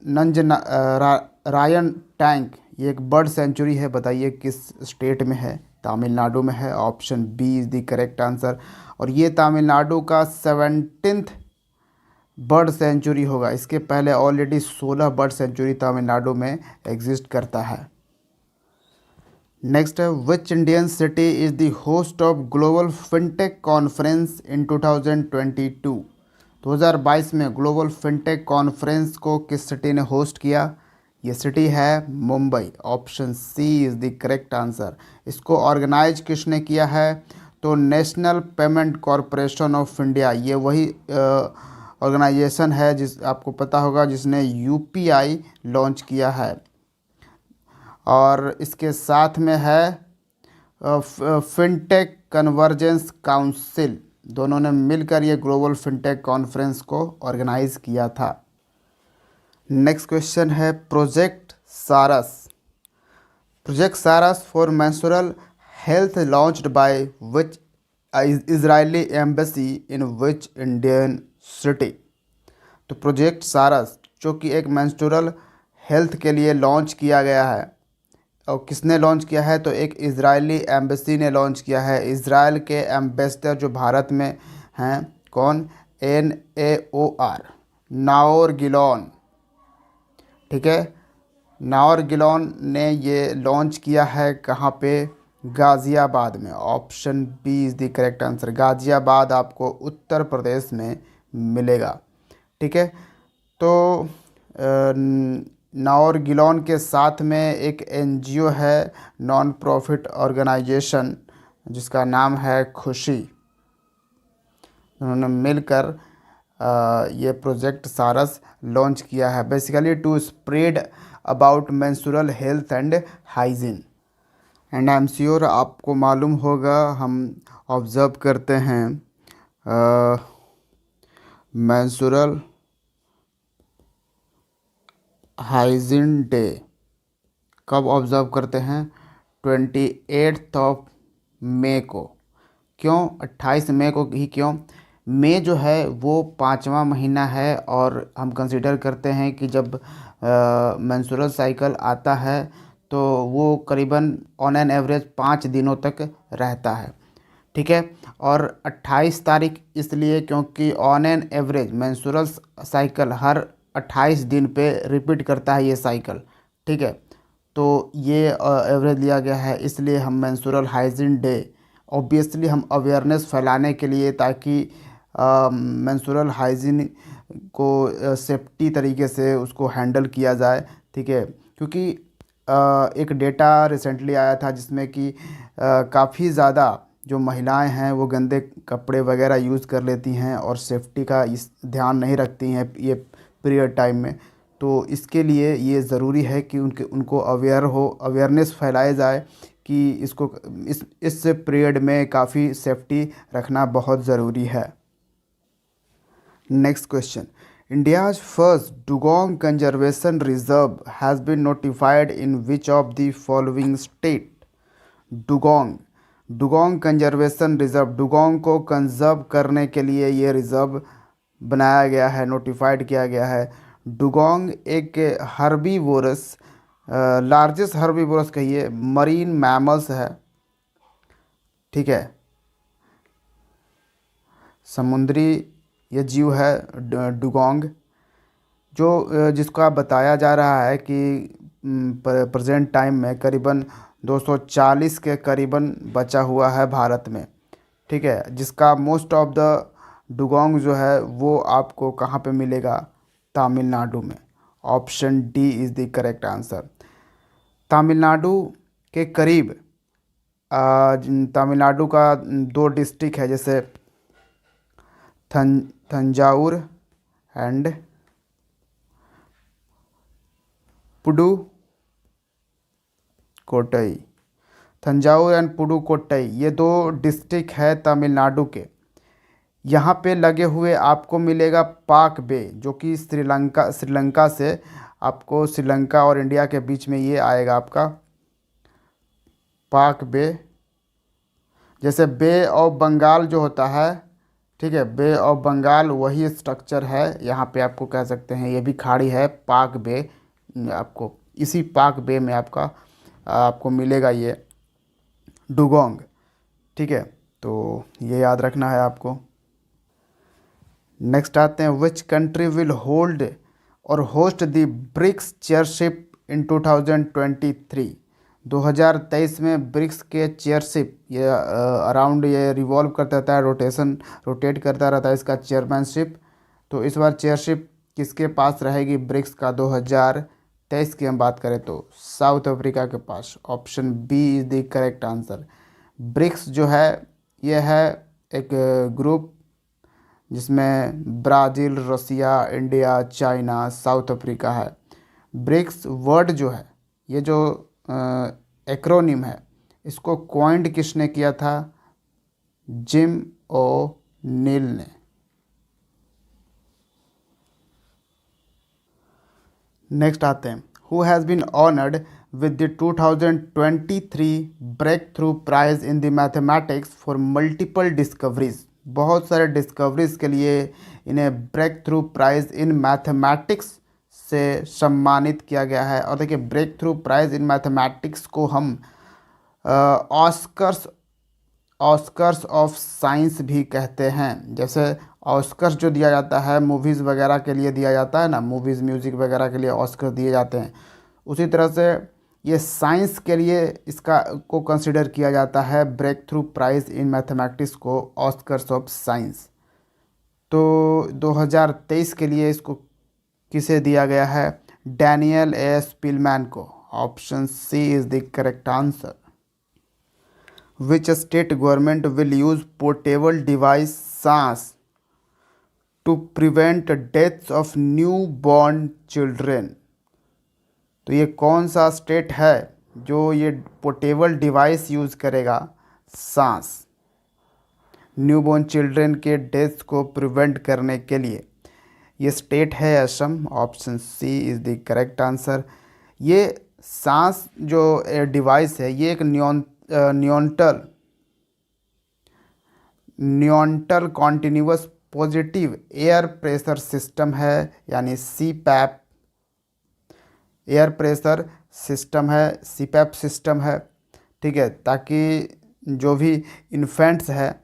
नंजरायन टैंक ये एक बर्ड सेंचुरी है, बताइए किस स्टेट में है। तमिलनाडु में है। Option B is the correct answer. और ये तमिलनाडु का 17th बर्ड सेंचुरी होगा। इसके पहले ऑलरेडी 16 बर्ड सेंचुरी तमिलनाडु में एग्जिस्ट करता है। नेक्स्ट है, विच Indian city is the host of global fintech conference in 2022। 2022 में ग्लोबल फिनटेक कॉन्फ्रेंस को किस सिटी ने होस्ट किया? ये सिटी है Mumbai. Option C is the correct answer. इसको ऑर्गेनाइज किसने किया है? तो National Payment Corporation of India, ये वही ऑर्गेनाइजेशन है जिस आपको पता होगा जिसने UPI लॉन्च किया है। और इसके साथ में है फिनटेक कन्वर्जेंस काउंसिल, दोनों ने मिलकर ये ग्लोबल फिनटेक कॉन्फ्रेंस को ऑर्गेनाइज किया था। नेक्स्ट क्वेश्चन है, प्रोजेक्ट सारस। प्रोजेक्ट सारस for menstrual health launched by which Israeli embassy in which Indian city. तो प्रोजेक्ट सारस जो कि एक मेंस्ट्रुअल हेल्थ के लिए लॉन्च किया गया है, और किसने लॉन्च किया है? तो एक इजरायली एम्बेसी ने लॉन्च किया है। इजराइल के एम्बेसडर जो भारत में हैं, कौन? NAOR, नाओर गिलोन, ठीक है। नाओर गिलोन ने ये लॉन्च किया है कहाँ पे? गाज़ियाबाद में। Option B is the correct answer. Ghaziabad आपको उत्तर प्रदेश में मिलेगा, ठीक है। तो नाओर गिलोन के साथ में एक NGO है, नॉन प्रॉफिट ऑर्गेनाइजेशन, जिसका नाम है खुशी। उन्होंने मिलकर ये प्रोजेक्ट सारस लॉन्च किया है, basically to spread about menstrual health and hygiene. And I am sure आपको मालूम होगा, हम ऑब्ज़र्व करते हैं मेंस्ट्रुअल हाइजीन डे कब ऑब्ज़र्व करते हैं? 28 मई को। क्यों 28 मई को ही क्यों? मई जो है वो 5वां महीना है, और हम कंसीडर करते हैं कि जब मेंस्ट्रुअल साइकिल आता है तो वो करीबन ऑन एन एवरेज 5 दिनों तक रहता है, ठीक है। और 28 तारीख इसलिए क्योंकि on an average menstrual cycle हर 28 दिन पे रिपीट करता है ये साइकिल, ठीक है। तो ये एवरेज लिया गया है, इसलिए हम मेंस्ट्रुअल हाइजीन डे ऑब्वियसली हम अवेयरनेस फैलाने के लिए, ताकि मेंस्ट्रुअल हाइजीन को सेफ्टी तरीके से उसको हैंडल किया जाए। ठीक है, क्योंकि एक डेटा रिसेंटली आया था जिसमें कि काफ़ी ज़्यादा जो महिलाएं हैं वो गंदे कपड़े वगैरह यूज़ कर लेती हैं और सेफ्टी का इस ध्यान नहीं रखती हैं ये पीरियड टाइम में। तो इसके लिए ये ज़रूरी है कि उनको अवेयरनेस फैलाया जाए कि इस पीरियड में काफ़ी सेफ्टी रखना बहुत ज़रूरी है। Next question, India's first dugong conservation reserve has been notified in which of the following state? Dugong dugong conservation reserve, dugong को कंजर्व करने के लिए ये रिजर्व बनाया गया है, नोटिफाइड किया गया है। डुगोंग एक हर्बीवोरस, लार्जेस्ट हर्बीवोरस कहिए, मरीन मैमल्स है। ठीक है, समुद्री ये जीव है डुगोंग, जो जिसका बताया जा रहा है कि प्रेजेंट टाइम में करीबन 240 के करीबन बचा हुआ है भारत में। ठीक है, जिसका मोस्ट ऑफ द डुगोंग जो है वो आपको कहाँ पे मिलेगा? तमिलनाडु में। Option D is the correct answer. Tamil Nadu के करीब तमिलनाडु का दो डिस्ट्रिक्ट है, जैसे तंजावुर एंड पुडुकोट्टई। तंजावुर एंड पुडुकोट्टई ये दो डिस्ट्रिक्ट है तमिलनाडु के। यहाँ पे लगे हुए आपको मिलेगा पाक बे, जो कि श्रीलंका से आपको, श्रीलंका और इंडिया के बीच में ये आएगा आपका पाक बे। जैसे बे ऑफ बंगाल जो होता है, ठीक है, बे ऑफ बंगाल वही स्ट्रक्चर है। यहाँ पे आपको कह सकते हैं ये भी खाड़ी है, पाक बे। आपको इसी पाक बे में आपको मिलेगा ये डुगोंग। ठीक है, तो ये याद रखना है आपको। नेक्स्ट आते हैं, विच कंट्री विल होल्ड और होस्ट द ब्रिक्स चेयरशिप इन 2023? 2023 में ब्रिक्स के चेयरशिप, ये अराउंड ये रिवॉल्व करता रहता है, रोटेट करता रहता है इसका चेयरमैनशिप। तो इस बार चेयरशिप किसके पास रहेगी ब्रिक्स का? 2023 की हम बात करें तो साउथ अफ्रीका के पास। Option B is the correct answer. BRICS जो है ये है एक ग्रुप जिसमें Brazil, Russia, India, China, South Africa है। ब्रिक्स वर्ड जो है, ये जो एक्रोनिम है, इसको कॉइंड किसने किया था? जिम ओ नील ने। नेक्स्ट आते हैं, who has been honoured with the 2023 breakthrough prize in the mathematics for multiple discoveries. बहुत सारे डिस्कवरीज के लिए इन्हें breakthrough prize in mathematics से सम्मानित किया गया है। और देखिए, breakthrough prize in mathematics को हम ऑस्कर्स ऑफ साइंस भी कहते हैं। जैसे ऑस्कर्स जो दिया जाता है मूवीज़ वगैरह के लिए दिया जाता है ना, मूवीज़ म्यूज़िक वगैरह के लिए ऑस्कर दिए जाते हैं, उसी तरह से ये साइंस के लिए इसका को कंसिडर किया जाता है, breakthrough prize in mathematics को ऑस्कर्स ऑफ साइंस। तो 2023 के लिए इसको किसे दिया गया है? डैनियल ए स्पिलमैन को। Option C is the correct answer. Which state government will use portable device SAANS to prevent deaths of new born children? तो ये कौन सा स्टेट है जो ये पोर्टेबल डिवाइस यूज़ करेगा सांस न्यूबॉर्न चिल्ड्रेन के डेथ्स को प्रिवेंट करने के लिए? ये स्टेट है Assam. Option C is the correct answer. ये सांस जो डिवाइस है ये एक neonatal continuous positive air pressure system है, यानी CPAP एयर प्रेशर सिस्टम है, CPAP सिस्टम है। ठीक है, ताकि जो भी इन्फेंट्स है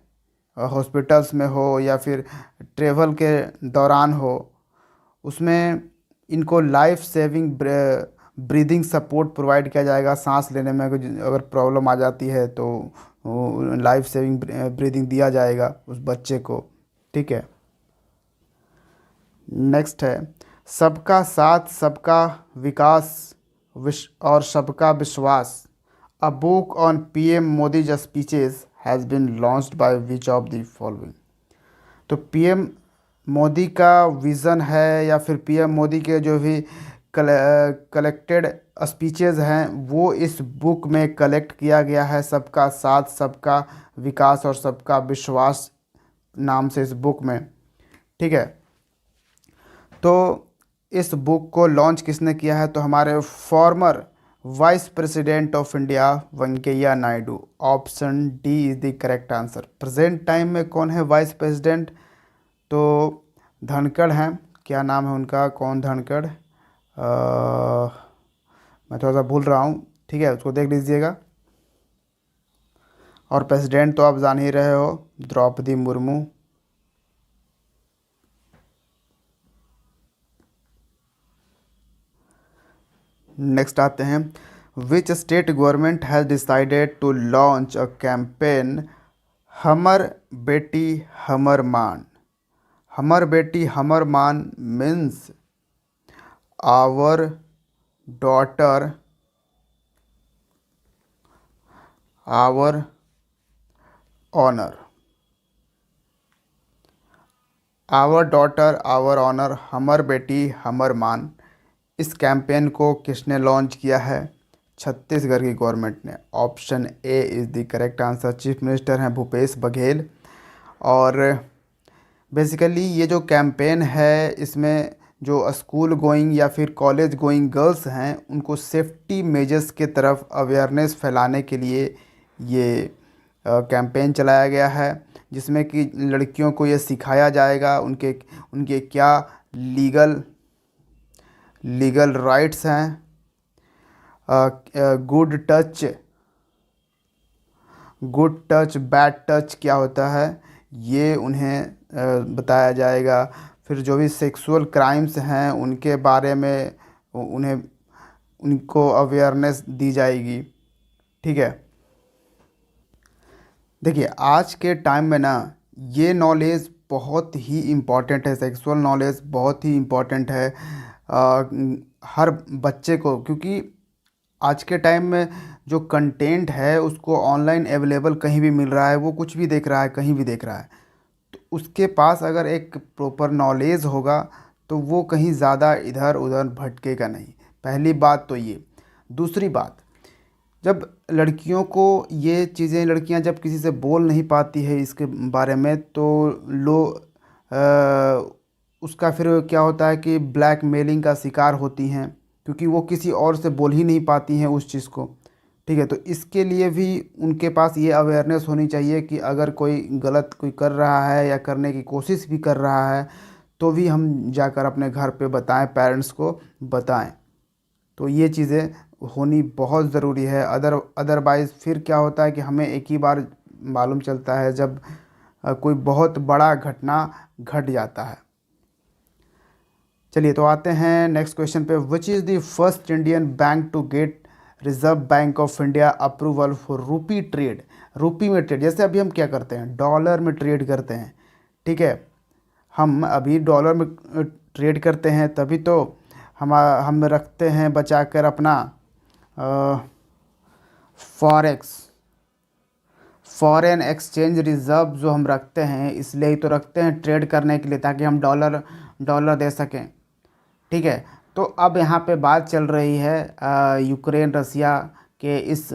हॉस्पिटल्स में हो या फिर ट्रेवल के दौरान हो, उसमें इनको life saving breathing support provide किया जाएगा। सांस लेने में अगर प्रॉब्लम आ जाती है तो लाइफ सेविंग ब्रीदिंग दिया जाएगा उस बच्चे को। ठीक है। नेक्स्ट है सबका साथ सबका विकास और सबका विश्वास। A book on PM Modi speeches has been launched by which of the following. तो पीएम मोदी का विज़न है या फिर पीएम मोदी के जो भी कलेक्टेड स्पीचेज़ हैं वो इस बुक में कलेक्ट किया गया है। सबका साथ सबका विकास और सबका विश्वास नाम से इस बुक में। ठीक है। तो इस बुक को लॉन्च किसने किया है? तो हमारे farmer vice president of India Venkaiah Naidu. Option D is the correct answer. Present time में कौन है वाइस प्रेसिडेंट? तो धनखड़ हैं। क्या नाम है उनका? कौन धनखड़? मैं थोड़ा सा भूल रहा हूँ। ठीक है, उसको देख लीजिएगा। और प्रेसिडेंट तो आप जान ही रहे हो, द्रौपदी मुर्मू। नेक्स्ट आते हैं which state government has decided to launch a campaign Hamar Beti Hamar Maan. Hamar Beti Hamar Maan means our daughter our honour. Our daughter our honour, Hamar Beti Hamar मान। इस कैंपेन को किसने लॉन्च किया है? छत्तीसगढ़ की गवर्नमेंट ने। Option A is the correct answer. Chief minister हैं भूपेश बघेल। और बेसिकली ये जो कैंपेन है इसमें जो स्कूल गोइंग या फिर कॉलेज गोइंग गर्ल्स हैं उनको सेफ्टी मेजर्स के तरफ अवेयरनेस फैलाने के लिए ये कैंपेन चलाया गया है, जिसमें कि लड़कियों को ये सिखाया जाएगा उनके उनके क्या लीगल राइट्स हैं। गुड टच बैड टच क्या होता है ये उन्हें बताया जाएगा। फिर जो भी सेक्सुअल क्राइम्स हैं उनके बारे में उनको अवेयरनेस दी जाएगी। ठीक है। देखिए आज के टाइम में ना ये नॉलेज बहुत ही इम्पॉर्टेंट है। सेक्सुअल नॉलेज बहुत ही इम्पॉर्टेंट है हर बच्चे को, क्योंकि आज के टाइम में जो कंटेंट है उसको ऑनलाइन अवेलेबल कहीं भी मिल रहा है। वो कुछ भी देख रहा है, कहीं भी देख रहा है। तो उसके पास अगर एक प्रॉपर नॉलेज होगा तो वो कहीं ज़्यादा इधर उधर भटकेगा नहीं। पहली बात तो ये। दूसरी बात, जब लड़कियों को ये चीज़ें, लड़कियां जब किसी से बोल नहीं पाती है इसके बारे में तो उसका फिर क्या होता है कि ब्लैकमेलिंग का शिकार होती हैं, क्योंकि वो किसी और से बोल ही नहीं पाती हैं उस चीज़ को। ठीक है। तो इसके लिए भी उनके पास ये अवेयरनेस होनी चाहिए कि अगर कोई गलत कोई कर रहा है या करने की कोशिश भी कर रहा है तो भी हम जाकर अपने घर पे बताएं, पेरेंट्स को बताएं। तो ये चीज़ें होनी बहुत ज़रूरी है। अदरवाइज़ फिर क्या होता है कि हमें एक ही बार मालूम चलता है जब कोई बहुत बड़ा घटना घट जाता है। चलिए तो आते हैं नेक्स्ट क्वेश्चन पे। Which is the first Indian bank to get reserve bank of India approval for rupee trade. Rupee में ट्रेड, जैसे अभी हम क्या करते हैं, डॉलर में ट्रेड करते हैं। ठीक है। हम अभी डॉलर में ट्रेड करते हैं तभी तो हम रखते हैं बचा कर अपना फॉरेन एक्सचेंज रिज़र्व जो हम रखते हैं, इसलिए ही तो रखते हैं ट्रेड करने के लिए, ताकि हम डॉलर दे सकें। ठीक है। तो अब यहाँ पे बात चल रही है यूक्रेन रसिया के इस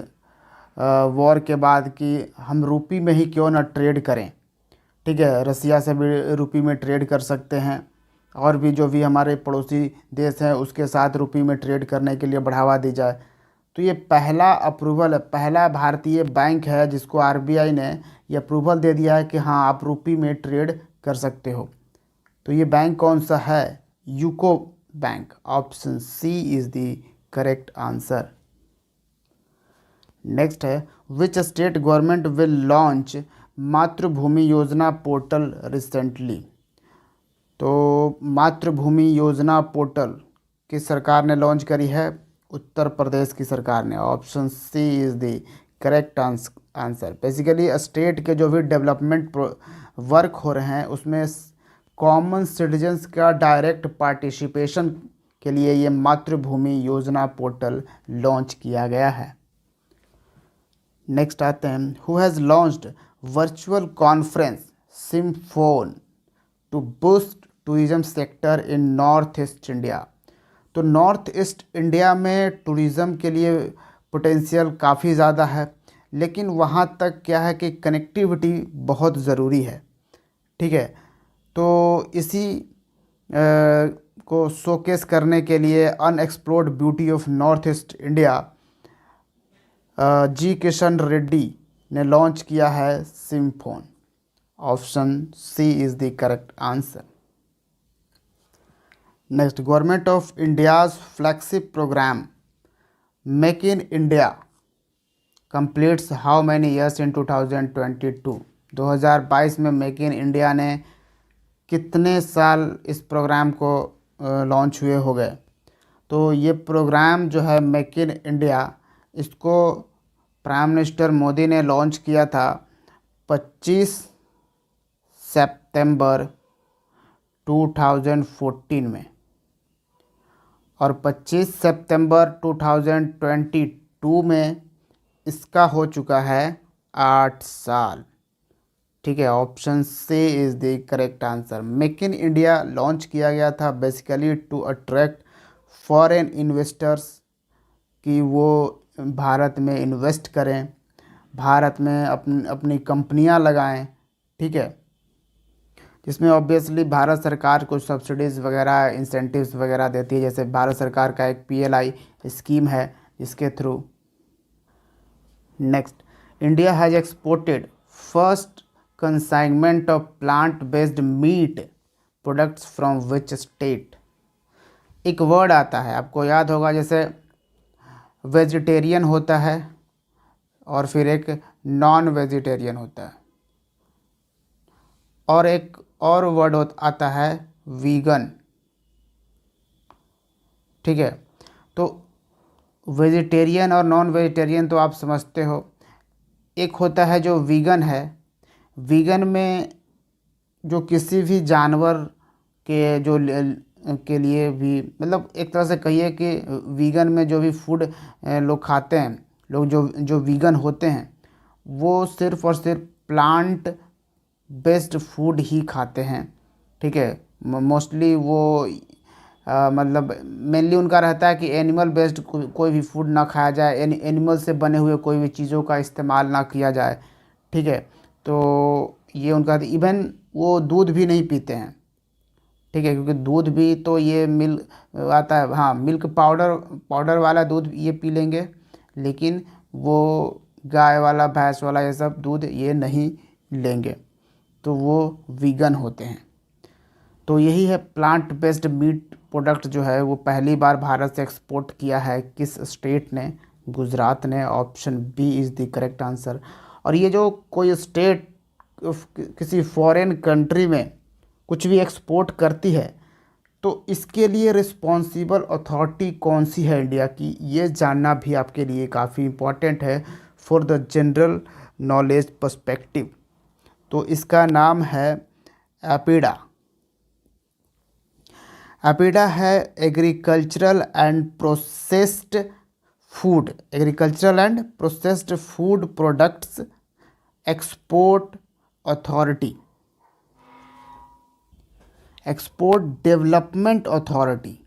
वॉर के बाद कि हम रूपी में ही क्यों ना ट्रेड करें। ठीक है। रसिया से भी रूपी में ट्रेड कर सकते हैं, और भी जो भी हमारे पड़ोसी देश हैं उसके साथ रूपी में ट्रेड करने के लिए बढ़ावा दी जाए। तो ये पहला अप्रूवल है, पहला भारतीय बैंक है जिसको आरबीआई ने ये अप्रूवल दे दिया है कि हाँ आप रूपी में ट्रेड कर सकते हो। तो ये बैंक कौन सा है? UCO bank. Option C is the correct answer. Next है which state government will launch Matribhumi Yojana portal recently. तो मातृभूमि योजना पोर्टल किस सरकार ने लॉन्च करी है? उत्तर प्रदेश की सरकार ने। Option C is the correct answer. Basically state के जो भी डेवलपमेंट वर्क हो रहे हैं उसमें कॉमन सिटीजन्स का डायरेक्ट पार्टिसिपेशन के लिए ये मातृभूमि योजना पोर्टल लॉन्च किया गया है। नेक्स्ट आते हैं, who has launched virtual conference SymphoNE to boost tourism sector in North East India. तो नॉर्थ ईस्ट इंडिया में टूरिज़्म के लिए पोटेंशियल काफ़ी ज़्यादा है, लेकिन वहाँ तक क्या है कि कनेक्टिविटी बहुत ज़रूरी है। ठीक है, तो इसी को शोकेस करने के लिए unexplored beauty of North East India G Kishan Reddy ने लॉन्च किया है SymphoNE. Option C is the correct answer. Next, government of India's flagship programme make in India completes how many years in 2022? 2022 में मेक इन इंडिया ने कितने साल इस programme को launch हुए हो गए? तो ये प्रोग्राम जो है मेक इन इंडिया, इसको प्राइम मिनिस्टर मोदी ने लॉन्च किया था 25 सितंबर 2014 में, और 25 सितंबर 2022 में इसका हो चुका है 8 साल। ठीक है, option C is the correct answer. Make in India launch किया गया था basically to attract foreign investors कि वो भारत में इन्वेस्ट करें, भारत में अपनी कंपनियां लगाएं। ठीक है, जिसमें ऑब्वियसली भारत सरकार कुछ सब्सिडीज़ वगैरह, इंसेंटिव्स वगैरह देती है। जैसे भारत सरकार का एक PLI स्कीम है जिसके through. Next, India has exported first consignment of plant based meat products from which state? एक वर्ड आता है, आपको याद होगा, जैसे वेजिटेरियन होता है और फिर एक नॉन वेजिटेरियन होता है, और एक और वर्ड आता है वीगन। ठीक है, तो वेजिटेरियन और नॉन वेजिटेरियन तो आप समझते हो। एक होता है जो वीगन है, वीगन में जो किसी भी जानवर के जो के लिए भी, मतलब एक तरह से कहिए कि वीगन में जो भी फूड लोग खाते हैं, लोग जो वीगन होते हैं वो सिर्फ़ और सिर्फ प्लांट बेस्ड फूड ही खाते हैं। ठीक है, मोस्टली वो मतलब मेनली उनका रहता है कि एनिमल बेस्ड कोई भी फूड ना खाया जाए, एनिमल से बने हुए कोई भी चीज़ों का इस्तेमाल ना किया जाए। ठीक है, तो ये उनका, इवन वो दूध भी नहीं पीते हैं। ठीक है, क्योंकि दूध भी तो ये आता है, हाँ, मिल्क पाउडर वाला दूध ये पी लेंगे, लेकिन वो गाय वाला, भैंस वाला, ये सब दूध ये नहीं लेंगे, तो वो वीगन होते हैं। तो यही है, प्लांट बेस्ड मीट प्रोडक्ट जो है वो पहली बार भारत से एक्सपोर्ट किया है किस स्टेट ने? गुजरात ने। Option B is the correct answer. और ये जो कोई स्टेट किसी फॉरेन कंट्री में कुछ भी एक्सपोर्ट करती है, तो इसके लिए रिस्पॉन्सिबल अथॉरिटी कौन सी है इंडिया की, ये जानना भी आपके लिए काफ़ी इम्पॉर्टेंट है for the general knowledge perspective. तो इसका नाम है एपिडा। एपिडा है agricultural and processed food products export authority, export development authority.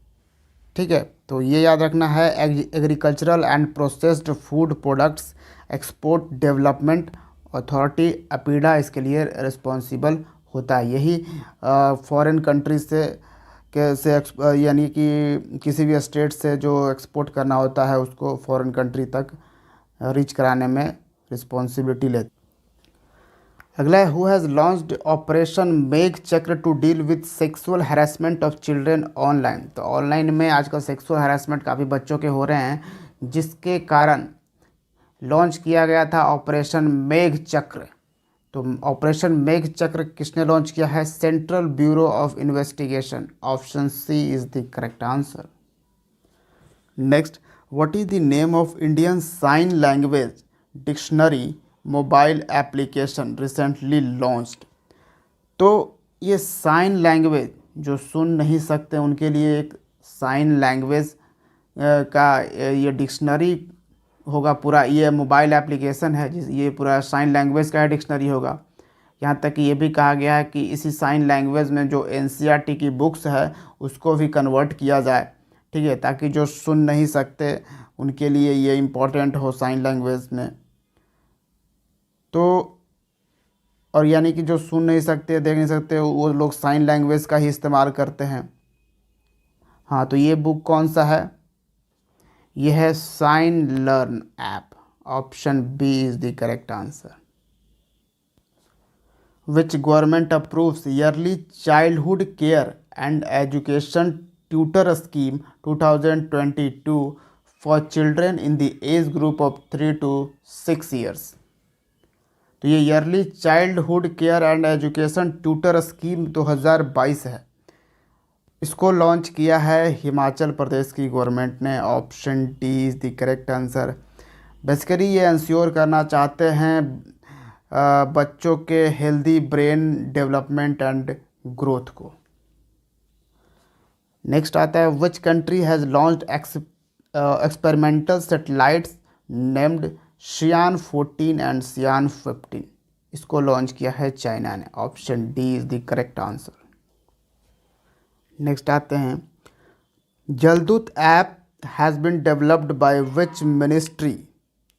ठीक है, तो ये याद रखना है, agricultural and processed food products export development authority, APEDA इसके लिए रिस्पॉन्सिबल होता है। यही फॉरेन कंट्री से यानी कि किसी भी स्टेट से जो एक्सपोर्ट करना होता है उसको फॉरेन कंट्री तक रीच कराने में रिस्पॉन्सिबिलिटी लेते। अगला है, who has launched operation Megh Chakra to deal with sexual harassment of children online? तो ऑनलाइन में आजकल सेक्सुअल हैरेसमेंट काफ़ी बच्चों के हो रहे हैं, जिसके कारण लॉन्च किया गया था ऑपरेशन मेघ चक्र। तो ऑपरेशन मेघ चक्र किसने लॉन्च किया है? Central bureau of investigation. Option C is the correct answer. Next, what is the name of Indian sign language dictionary mobile application recently launched. तो ये साइन लैंग्वेज जो सुन नहीं सकते उनके लिए एक साइन लैंग्वेज का ये डिक्शनरी होगा पूरा। ये मोबाइल एप्लीकेशन है जिस ये पूरा साइन लैंग्वेज का डिक्शनरी होगा। यहाँ तक कि ये भी कहा गया है कि इसी साइन लैंग्वेज में जो एनसीईआरटी की बुक्स है उसको भी कन्वर्ट किया जाए, ठीक है, ताकि जो सुन नहीं सकते उनके लिए ये इम्पोर्टेंट हो साइन लैंग्वेज में। तो और यानी कि जो सुन नहीं सकते, देख नहीं सकते, वो लोग साइन लैंग्वेज का ही इस्तेमाल करते हैं। हाँ, तो ये बुक कौन सा है? ये है sign learn app. Option B is the correct answer. Which government approves early childhood care and education tutor scheme 2022 for children in the age group of 3 to 6 years. तो ये early childhood care and education tutor scheme 2022 है। इसको launch किया है हिमाचल प्रदेश की government ने। Option D is the correct answer. Basically ये ensure करना चाहते हैं बच्चों के healthy brain development and growth को। नेक्स्ट आता है which country has launched experimental satellites named Shiyan 14 and Shiyan 15। इसको लॉन्च किया है चाइना ने। Option D is the correct answer. Next आते हैं Jaldoot app has been developed by which ministry.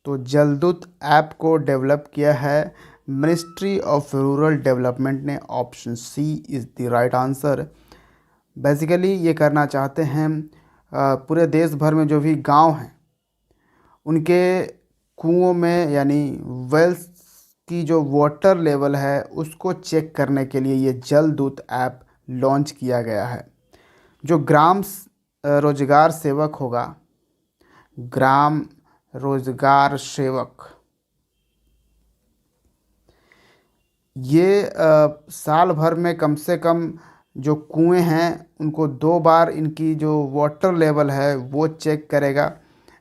तो जलदूत ऐप को डेवलप किया है मिनिस्ट्री ऑफ रूरल डेवलपमेंट ने। Option C is the right answer. Basically ये करना चाहते हैं पूरे देश भर में जो भी गांव हैं उनके कुओं में यानी वेल्स की जो वाटर लेवल है उसको चेक करने के लिए ये जलदूत ऐप लॉन्च किया गया है। जो ग्राम रोजगार सेवक होगा, ग्राम रोजगार सेवक, ये साल भर में कम से कम जो कुएं हैं उनको 2 बार इनकी जो वाटर लेवल है वो चेक करेगा।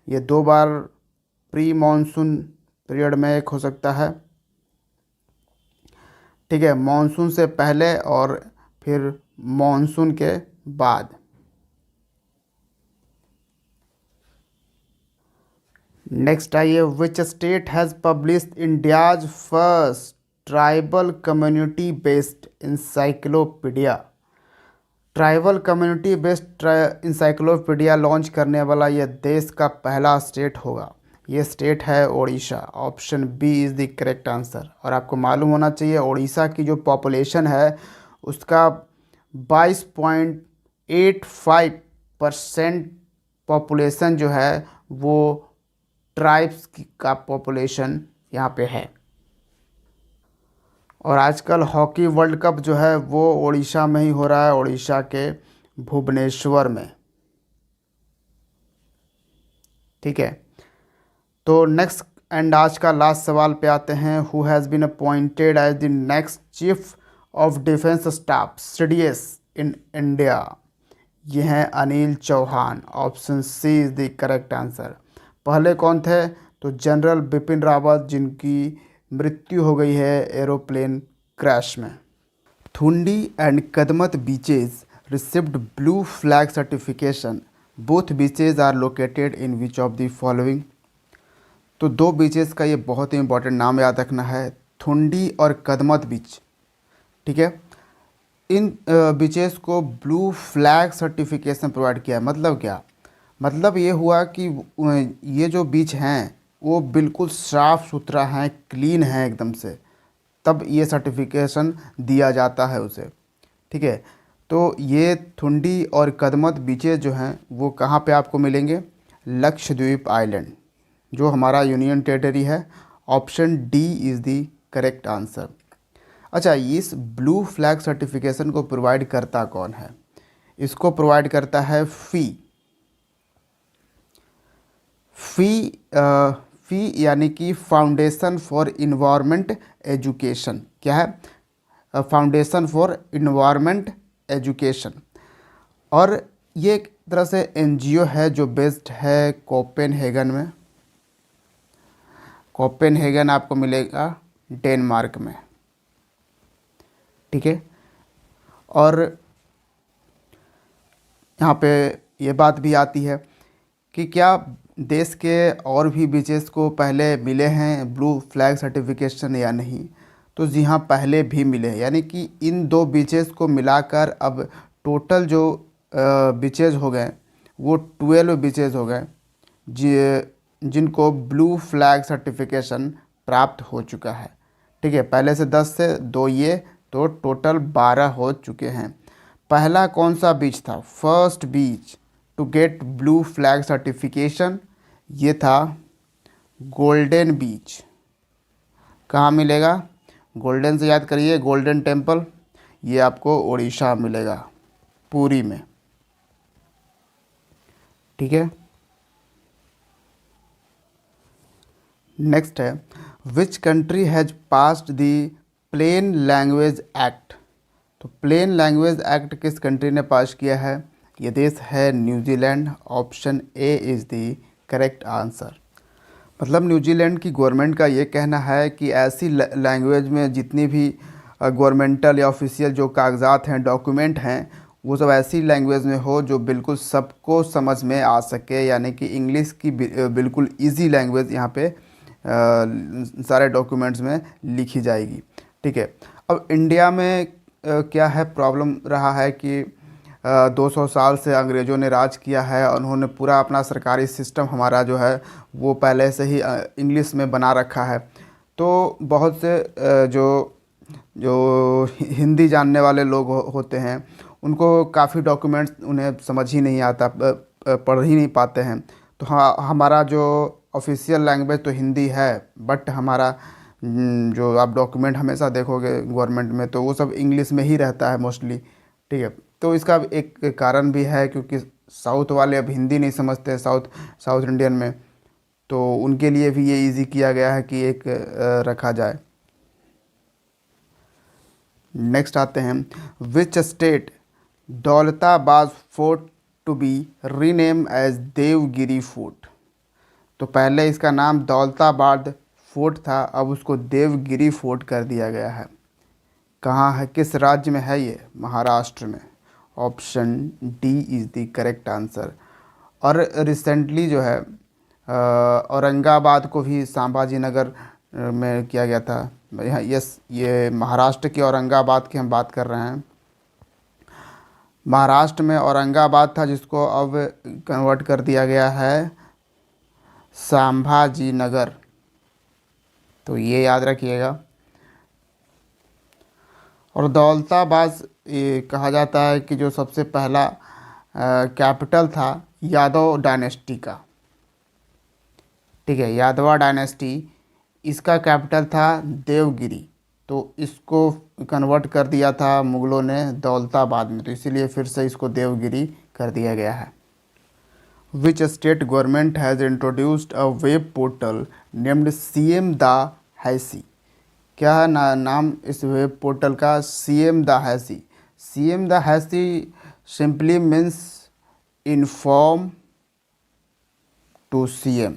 ये 2 बार प्री मानसून पीरियड में एक हो सकता है, ठीक है, मानसून से पहले और फिर मानसून के बाद। नेक्स्ट आइए विच state has published India's first tribal community based encyclopedia. Tribal community based encyclopedia launch करने वाला यह देश का पहला स्टेट होगा। ये स्टेट है Odisha. Option B is the correct answer. और आपको मालूम होना चाहिए ओडिशा की जो पॉपुलेशन है उसका 22.85% पॉपुलेशन जो है वो ट्राइब्स का पॉपुलेशन यहाँ पे है। और आजकल हॉकी वर्ल्ड कप जो है वो ओडिशा में ही हो रहा है, ओडिशा के भुवनेश्वर में, ठीक है। तो नेक्स्ट एंड आज का लास्ट सवाल पे आते हैं। Who has been appointed as the next chief of defence staff CDS in India. ये हैं Anil Chauhan. Option C is the correct answer. पहले कौन थे? तो जनरल बिपिन रावत, जिनकी मृत्यु हो गई है एरोप्लेन क्रैश में। Thundi and Kadmat beaches received blue flag certification. Both beaches are located in which of the following. तो 2 बीचेस का ये बहुत ही इंपॉर्टेंट नाम याद रखना है, थुंडी और कदमत बीच, ठीक है। इन बीचेस को ब्लू फ्लैग सर्टिफिकेशन प्रोवाइड किया है। मतलब क्या? मतलब ये हुआ कि ये जो बीच हैं वो बिल्कुल साफ़ सुथरा हैं, क्लीन है एकदम से, तब ये सर्टिफिकेशन दिया जाता है उसे, ठीक है। तो ये थुंडी और कदमत बीचेस जो हैं वो कहाँ पे आपको मिलेंगे? लक्षद्वीप आइलैंड, जो हमारा यूनियन टेरिटरी है। Option D is the correct answer. अच्छा, इस ब्लू फ्लैग सर्टिफिकेशन को प्रोवाइड करता कौन है? इसको प्रोवाइड करता है फी यानी कि फाउंडेशन फॉर इन्वायरमेंट एजुकेशन। क्या है? Foundation for environment education. और ये एक तरह से एनजीओ है जो बेस्ड है कोपेनहेगन में। कोपेनहेगन आपको मिलेगा डेनमार्क में, ठीक है। और यहाँ पे ये बात भी आती है कि क्या देश के और भी बीचेस को पहले मिले हैं ब्लू फ्लैग सर्टिफिकेशन या नहीं, तो जी हाँ, पहले भी मिले हैं। यानी कि इन दो बीचेस को मिलाकर अब टोटल जो बीचेस हो गए वो 12 बीचेस हो गए जिनको ब्लू फ्लैग सर्टिफिकेशन प्राप्त हो चुका है, ठीक है। पहले से 10 से 2 ये, तो टोटल 12 हो चुके हैं। पहला कौन सा बीच था? First beach to get blue flag certification ये था गोल्डन बीच। कहाँ मिलेगा? गोल्डन से याद करिए, गोल्डन टेम्पल, ये आपको उड़ीसा मिलेगा, पुरी में, ठीक है। नेक्स्ट है, which country has passed the plain language act. तो प्लेन लैंग्वेज एक्ट किस कंट्री ने पास किया है? ये देश है New Zealand. Option A is the correct answer. मतलब न्यूजीलैंड की गवर्नमेंट का ये कहना है कि ऐसी लैंग्वेज में जितनी भी गवर्नमेंटल या ऑफिशियल जो कागजात हैं, डॉक्यूमेंट हैं, वो सब ऐसी लैंग्वेज में हो जो बिल्कुल सबको समझ में आ सके। यानी कि इंग्लिश की बिल्कुल इजी लैंग्वेज यहाँ पे सारे डॉक्यूमेंट्स में लिखी जाएगी, ठीक है। अब इंडिया में क्या है, प्रॉब्लम रहा है कि 200 साल से अंग्रेज़ों ने राज किया है और उन्होंने पूरा अपना सरकारी सिस्टम हमारा जो है वो पहले से ही इंग्लिश में बना रखा है। तो बहुत से जो जो हिंदी जानने वाले लोग होते हैं उनको काफ़ी डॉक्यूमेंट्स उन्हें समझ ही नहीं आता, पढ़ ही नहीं पाते हैं। तो हाँ, हमारा जो ऑफिशियल लैंग्वेज तो हिंदी है, बट हमारा जो आप डॉक्यूमेंट हमेशा देखोगे गवर्नमेंट में तो वो सब इंग्लिश में ही रहता है मोस्टली, ठीक है। तो इसका एक कारण भी है क्योंकि साउथ वाले अब हिंदी नहीं समझते, साउथ इंडियन में, तो उनके लिए भी ये इजी किया गया है कि एक रखा जाए। नेक्स्ट आते हैं, which state Daulatabad fort to be rename as Devgiri fort. तो पहले इसका नाम दौलताबाद फोर्ट था, अब उसको देवगिरी फोर्ट कर दिया गया है। कहाँ है, किस राज्य में है ये? महाराष्ट्र में। Option D is the correct answer. और रिसेंटली जो है औरंगाबाद को भी संभाजी नगर में किया गया था। यहाँ यस, ये महाराष्ट्र के औरंगाबाद की हम बात कर रहे हैं। महाराष्ट्र में औरंगाबाद था जिसको अब कन्वर्ट कर दिया गया है संभाजी नगर, तो ये याद रखिएगा। और दौलताबाद ये कहा जाता है कि जो सबसे पहला कैपिटल था यादव डायनेस्टी का, ठीक है, यादवा डायनेस्टी, इसका कैपिटल था देवगिरी, तो इसको कन्वर्ट कर दिया था मुग़लों ने दौलताबाद में, तो इसीलिए फिर से इसको देवगिरी कर दिया गया है। Which state government has introduced a web portal named CM Da Haisi. क्या है नाम इस वेब पोर्टल का? CM Da Haisi. CM Da Haisi simply means inform to CM,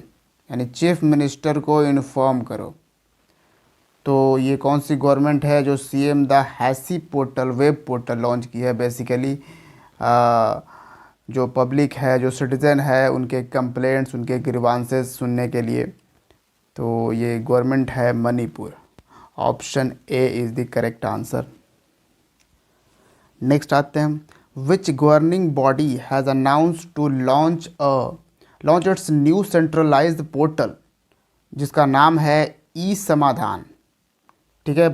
यानी चीफ मिनिस्टर को इन्फॉर्म करो। तो ये कौन सी गवर्नमेंट है जो CM Da Haisi portal, web portal launch की है? बेसिकली जो पब्लिक है, जो सिटीज़न है, उनके कंप्लेंट्स, उनके ग्रीवांसेस सुनने के लिए, तो ये गवर्नमेंट है Manipur. Option A is the correct answer. Next आते हैं, which governing body has announced to launch its new centralised portal जिसका नाम है ई समाधान, ठीक है,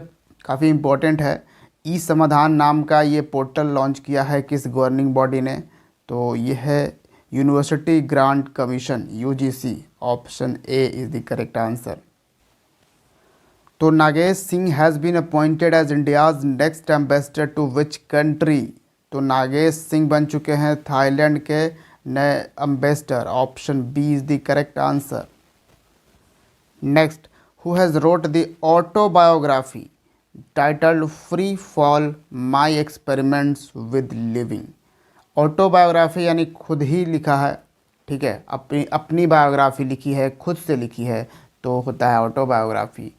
काफ़ी इम्पोर्टेंट है। ई समाधान नाम का ये पोर्टल लॉन्च किया है किस गवर्निंग बॉडी ने? तो ये है university grant commission, UGC। Option A is the correct answer. तो Nagesh Singh has been appointed as India's next ambassador to which country. तो नागेश सिंह बन चुके हैं थाईलैंड के नए ambassador. Option B is the correct answer. Next, who has wrote the autobiography titled free fall my experiments with living. Autobiography यानी खुद ही लिखा है, ठीक है, अपनी बायोग्राफी लिखी है, खुद से लिखी है, तो होता है ऑटोबायोग्राफी।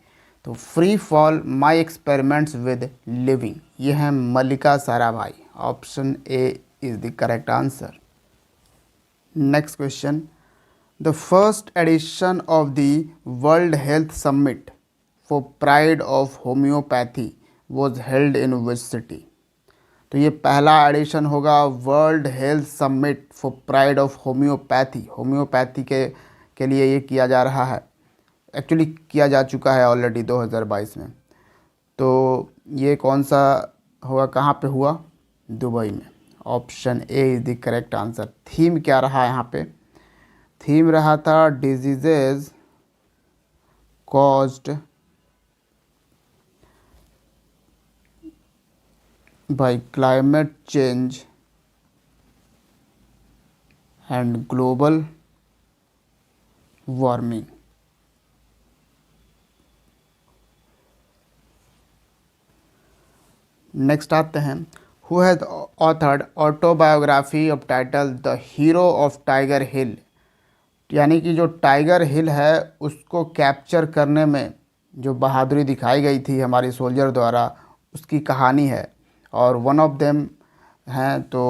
तो free fall my experiments with living, ये है Mallika Sarabhai. Option A is the correct answer. Next question, the first edition of the world health summit for pride of homeopathy was held in which city. तो ये पहला edition होगा world health summit for pride of homeopathy. Homeopathy के लिए ये किया जा रहा है, एक्चुअली किया जा चुका है ऑलरेडी 2022 में। तो ये कौन सा होगा, कहाँ पे हुआ? दुबई में। Option A is the correct answer. Theme क्या रहा यहाँ पे? थीम रहा था diseases caused by climate change and global warming. Next आते हैं, who has authored autobiography of title the hero of tiger hill. यानी कि जो टाइगर हिल है उसको कैप्चर करने में जो बहादुरी दिखाई गई थी हमारी सोल्जर द्वारा, उसकी कहानी है। और वन ऑफ देम हैं तो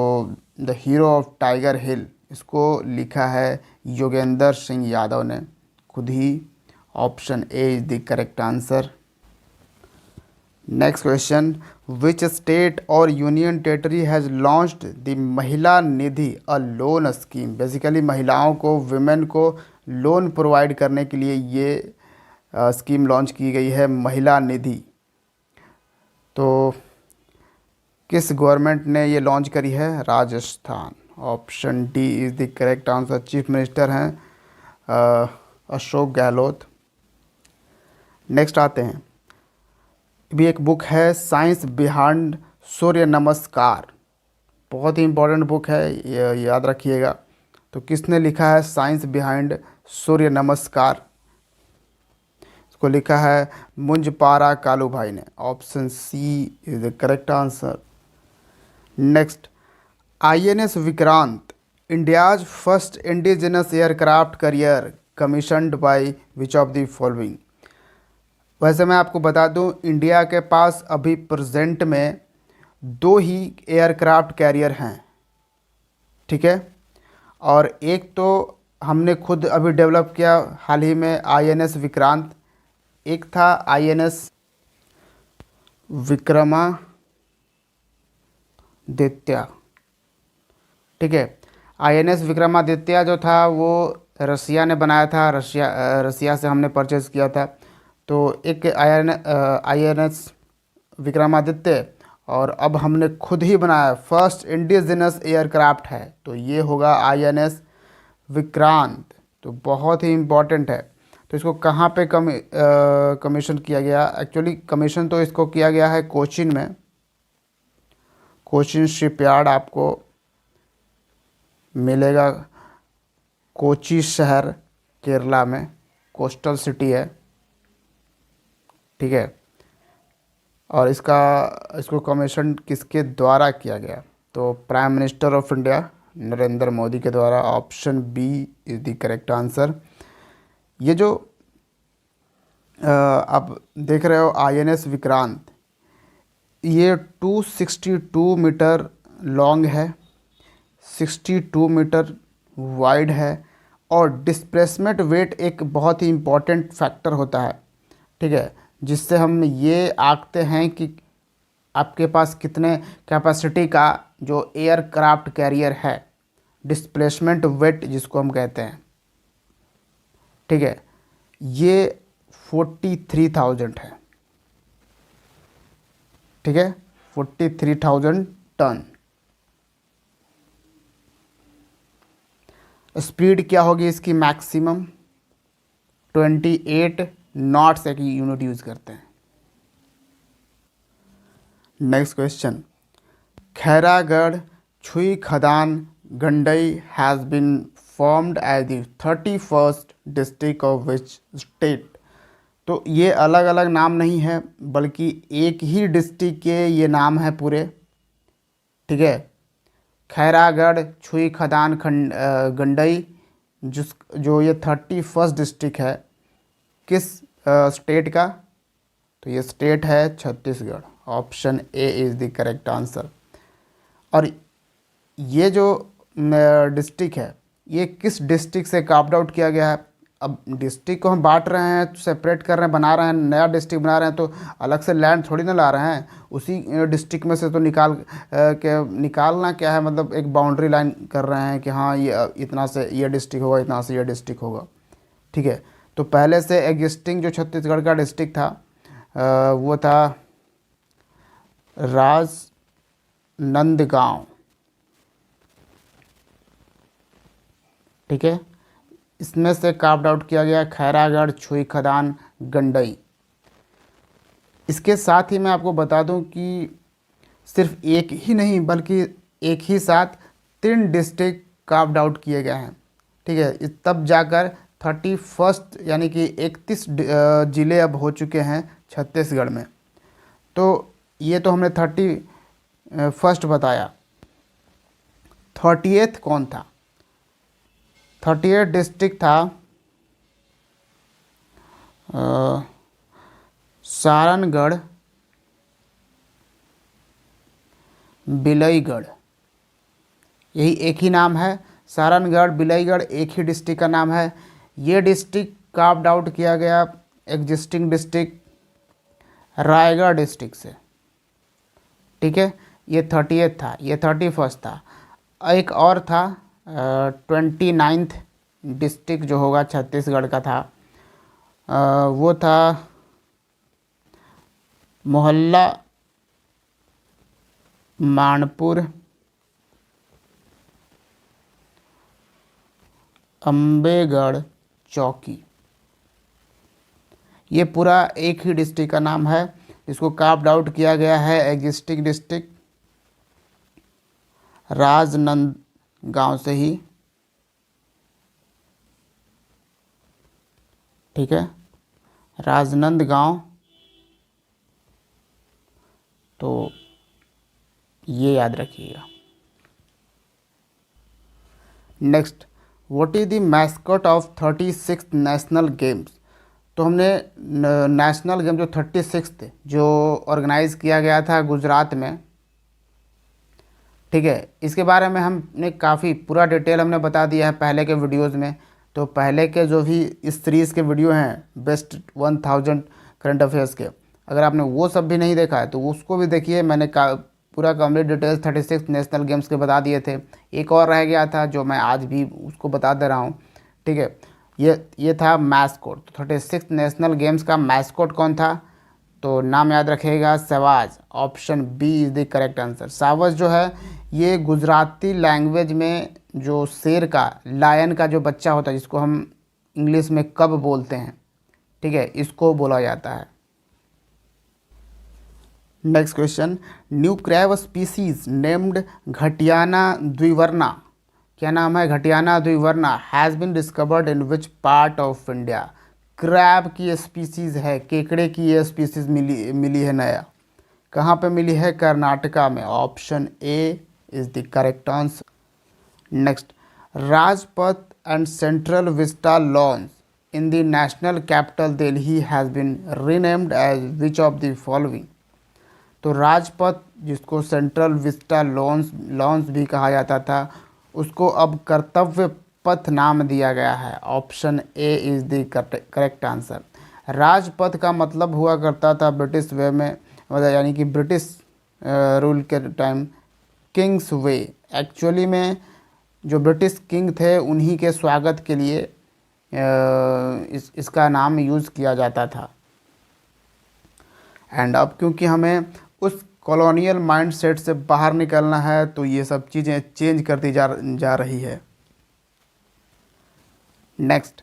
the hero of tiger hill, इसको लिखा है योगेंद्र सिंह यादव ने खुद ही। Option A is the correct answer. Next question, which state और union territory has launched the Mahila Nidhi a loan scheme. Basically महिलाओं को, विमेन को लोन प्रोवाइड करने के लिए ये स्कीम लॉन्च की गई है, महिला निधि। तो किस गवर्नमेंट ने ये लॉन्च करी है? Rajasthan. Option D is the correct answer. Chief minister हैं अशोक गहलोत। नेक्स्ट आते हैं, भी एक बुक है साइंस बिहाइंड सूर्य नमस्कार, बहुत ही इम्पोर्टेंट बुक है, ये याद रखिएगा। तो किसने लिखा है साइंस बिहाइंड सूर्य नमस्कार? इसको लिखा है मुंजपारा कालू भाई ने। Option C is the correct answer. Next, INS Vikrant India's first indigenous aircraft carrier commissioned by which of the following. वैसे मैं आपको बता दूं, इंडिया के पास अभी प्रेजेंट में 2 ही एयरक्राफ्ट कैरियर हैं, ठीक है। और एक तो हमने खुद अभी डेवलप किया हाल ही में, INS विक्रांत। एक था INS विक्रमादित्य, ठीक है। INS विक्रमादित्य जो था वो रसिया ने बनाया था, रसिया से हमने परचेज़ किया था। तो एक INS विक्रमादित्य, और अब हमने खुद ही बनाया फर्स्ट इंडिजिनस एयरक्राफ्ट है, तो ये होगा INS विक्रांत। तो बहुत ही इम्पॉर्टेंट है। तो इसको कहाँ पे कमीशन किया गया? एक्चुअली कमीशन तो इसको किया गया है कोचीन में। कोचीन शिपयार्ड आपको मिलेगा, कोची शहर केरला में, कोस्टल सिटी है, ठीक है। और इसको कमीशन किसके द्वारा किया गया? तो prime minister of India Narendra Modi के द्वारा। Option B is the correct answer. ये जो आप देख रहे हो INS विक्रांत, ये 262 मीटर लॉन्ग है, 62 मीटर वाइड है, और डिस्प्लेसमेंट वेट एक बहुत ही इम्पॉर्टेंट फैक्टर होता है, ठीक है, जिससे हम ये आंकते हैं कि आपके पास कितने कैपेसिटी का जो एयरक्राफ्ट कैरियर है, डिस्प्लेसमेंट वेट जिसको हम कहते हैं, ठीक है। ये 43,000 है, ठीक है, 43,000 टन। स्पीड क्या होगी इसकी? मैक्सिमम 28 नॉट्स एक यूनिट यूज़ करते हैं। Next question, Khairagarh Chhuikhadan Gandai has been formed as the 31st district of which state. तो ये अलग अलग नाम नहीं है, बल्कि एक ही डिस्ट्रिक्ट के ये नाम है पूरे, ठीक है। खैरागढ़ छुई खदान गंडई जो ये 31st डिस्ट्रिक्ट है, किस स्टेट का? तो ये स्टेट है Chhattisgarh. Option A is the correct answer. और ये जो डिस्ट्रिक्ट है, ये किस डिस्ट्रिक्ट से कार्व्ड आउट किया गया है? अब डिस्ट्रिक्ट को हम बांट रहे हैं, सेपरेट कर रहे हैं, बना रहे हैं, नया डिस्ट्रिक्ट बना रहे हैं, तो अलग से लैंड थोड़ी ना ला रहे हैं, उसी डिस्ट्रिक्ट में से तो निकालना क्या है, मतलब एक बाउंड्री लाइन कर रहे हैं कि हाँ ये इतना से ये डिस्ट्रिक्ट होगा, इतना से ये डिस्ट्रिक्ट होगा। ठीक है, तो पहले से एग्जिस्टिंग जो छत्तीसगढ़ का डिस्ट्रिक्ट था वो था राजनांदगांव। ठीक है, इसमें से कार्व्ड आउट किया गया खैरागढ़, छुई खदान, गंडई। इसके साथ ही मैं आपको बता दूं कि सिर्फ एक ही नहीं बल्कि एक ही साथ 3 डिस्ट्रिक्ट कार्व्ड आउट किए गए हैं। ठीक है, तब जाकर 31 यानी कि 31 ज़िले अब हो चुके हैं छत्तीसगढ़ में। तो ये तो हमने 31 बताया। 38 कौन था? 38 डिस्ट्रिक्ट था सारनगढ़, बिलईगढ़। यही एक ही नाम है, सारनगढ़ बिलईगढ़ एक ही डिस्ट्रिक्ट का नाम है। ये डिस्ट्रिक्ट कार्व्ड आउट किया गया एग्जिस्टिंग डिस्ट्रिक्ट रायगढ़ डिस्ट्रिक्ट से। ठीक है, ये 38 था, ये 31 था। एक और था 29th डिस्ट्रिक्ट जो होगा छत्तीसगढ़ का था, वो था मोहल्ला मानपुर, अम्बेगढ़, चौकी। ये पूरा एक ही डिस्ट्रिक्ट का नाम है, इसको कार्व्ड आउट किया गया है एग्जिस्टिंग डिस्ट्रिक्ट राजनांदगांव से ही। ठीक है, राजनांदगांव। तो ये याद रखिएगा। Next, what is the mascot of 36th national games? तो हमने नेशनल गेम जो 36 थे जो ऑर्गेनाइज़ किया गया था गुजरात में। ठीक है, इसके बारे में हमने काफ़ी पूरा डिटेल हमने बता दिया है पहले के वीडियोस में। तो पहले के जो भी इस सीरीज़ के वीडियो हैं बेस्ट 1000 करंट अफेयर्स के, अगर आपने वो सब भी नहीं देखा है तो उसको भी देखिए। मैंने पूरा कंप्लीट डिटेल्स 36 नेशनल गेम्स के बता दिए थे। एक और रह गया था जो मैं आज भी उसको बता दे रहा हूँ। ठीक है, ये था मैस्कॉट। तो 36 नेशनल गेम्स का मैस्कॉट कौन था? तो नाम याद रखिएगा, Savaj. Option B is the correct answer. Savaj जो है ये गुजराती लैंग्वेज में जो शेर का, लायन का जो बच्चा होता है, जिसको हम इंग्लिश में कब बोलते हैं, ठीक है, इसको बोला जाता है। Next question, new crab species named Ghatiana dwivarna. क्या नाम है? Ghatiana dwivarna has been discovered in which part of India? Crab की स्पीसीज़ है, केकड़े की ये स्पीसीज़ मिली है नया। कहाँ पे मिली है? कर्नाटका में। Option A is the correct answer. Next, Rajpath and central vista lawns in the national capital Delhi has been renamed as which of the following? तो राजपथ, जिसको सेंट्रल विस्टा लॉन्स भी कहा जाता था, उसको अब कर्तव्य पथ नाम दिया गया है। Option A is the correct answer. Rajpath का मतलब हुआ करता था ब्रिटिश वे में, मतलब यानी कि ब्रिटिश रूल के टाइम किंग्स वे। एक्चुअली में जो ब्रिटिश किंग थे उन्हीं के स्वागत के लिए इसका नाम यूज़ किया जाता था। एंड अब क्योंकि हमें उस कॉलोनियल माइंडसेट से बाहर निकलना है तो ये सब चीज़ें चेंज करती जा रही है। Next,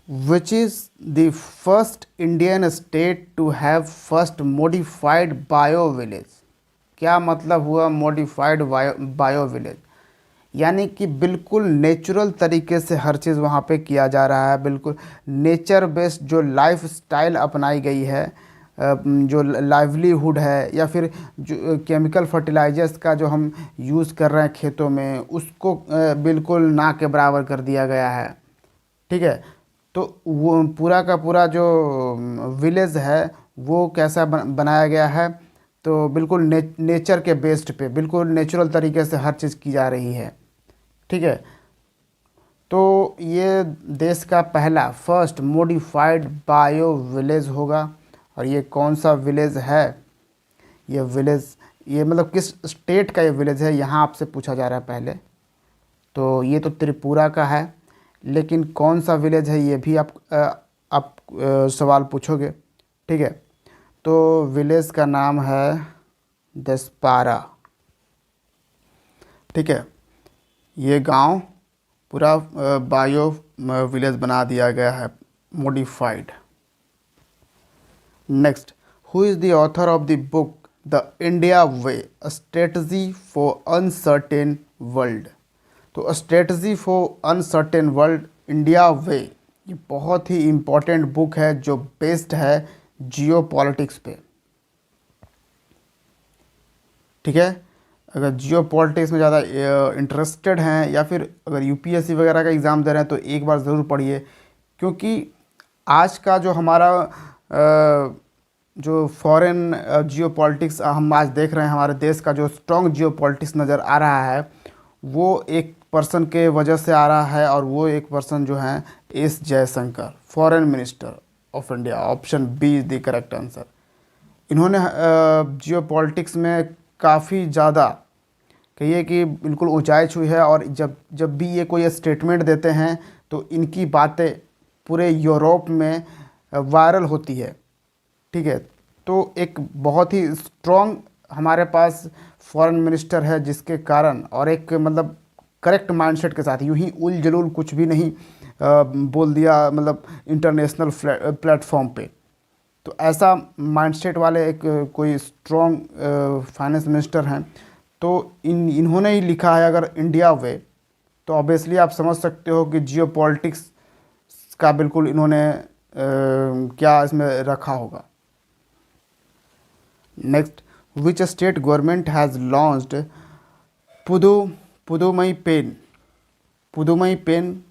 which is the first Indian state to have first modified bio village? क्या मतलब हुआ मॉडिफाइड बायो विलेज? यानी कि बिल्कुल नेचुरल तरीके से हर चीज़ वहाँ पे किया जा रहा है, बिल्कुल नेचर बेस्ड जो लाइफ स्टाइल अपनाई गई है, जो लाइवलीहुड है, या फिर जो केमिकल फर्टिलाइजर्स का जो हम यूज़ कर रहे हैं खेतों में, उसको बिल्कुल ना के बराबर कर दिया गया है। ठीक है, तो वो पूरा का पूरा जो विलेज है वो कैसा बनाया गया है, तो बिल्कुल नेचर के बेस्ड पे, बिल्कुल नेचुरल तरीके से हर चीज़ की जा रही है। ठीक है, तो ये देश का पहला फर्स्ट मॉडिफाइड बायो विलेज होगा। और ये कौन सा विलेज है, ये विलेज, ये मतलब किस स्टेट का ये विलेज है, यहाँ आपसे पूछा जा रहा है पहले। तो ये तो त्रिपुरा का है, लेकिन कौन सा विलेज है ये भी सवाल पूछोगे। ठीक है, तो विलेज का नाम है दसपारा। ठीक है, ये गांव पूरा बायो विलेज बना दिया गया है, modified. Next, who is the author of the book the India way, a strategy for uncertain world. तो strategy for uncertain world, India way, ये बहुत ही इम्पोर्टेंट बुक है जो बेस्ड है जियो पॉलिटिक्स पे। ठीक है, अगर जियो पॉलिटिक्स में ज़्यादा इंटरेस्टेड हैं या फिर अगर यूपीएससी वगैरह का एग्ज़ाम दे रहे हैं तो एक बार ज़रूर पढ़िए, क्योंकि आज का जो हमारा जो फॉरेन जियो पॉलिटिक्स हम आज देख रहे हैं, हमारे देश का जो स्ट्रॉन्ग जियो पॉलिटिक्स नज़र आ रहा है, वो एक पर्सन के वजह से आ रहा है, और वो एक पर्सन जो हैं S Jaishankar, foreign minister of India. Option B is the correct answer. इन्होंने जियो पॉलिटिक्स में काफ़ी ज़्यादा कहिए कि बिल्कुल ऊंचाई छुई है, और जब जब भी ये कोई स्टेटमेंट देते हैं तो इनकी बातें पूरे यूरोप में वायरल होती है। ठीक है, तो एक बहुत ही स्ट्रॉन्ग हमारे पास फॉरेन मिनिस्टर है, जिसके कारण और एक मतलब करेक्ट माइंडसेट के साथ, यूं ही उल जलूल कुछ भी नहीं बोल दिया, मतलब इंटरनेशनल प्लेटफॉर्म पे। तो ऐसा माइंडसेट वाले एक कोई स्ट्रॉन्ग फाइनेंस मिनिस्टर हैं, तो इन्होंने ही लिखा है अगर इंडिया वे, तो ऑब्वियसली आप समझ सकते हो कि जियो पॉलिटिक्स का बिल्कुल इन्होंने क्या इसमें रखा होगा। Next, which state government has launched Pudhumai Penn, Pudhumai Penn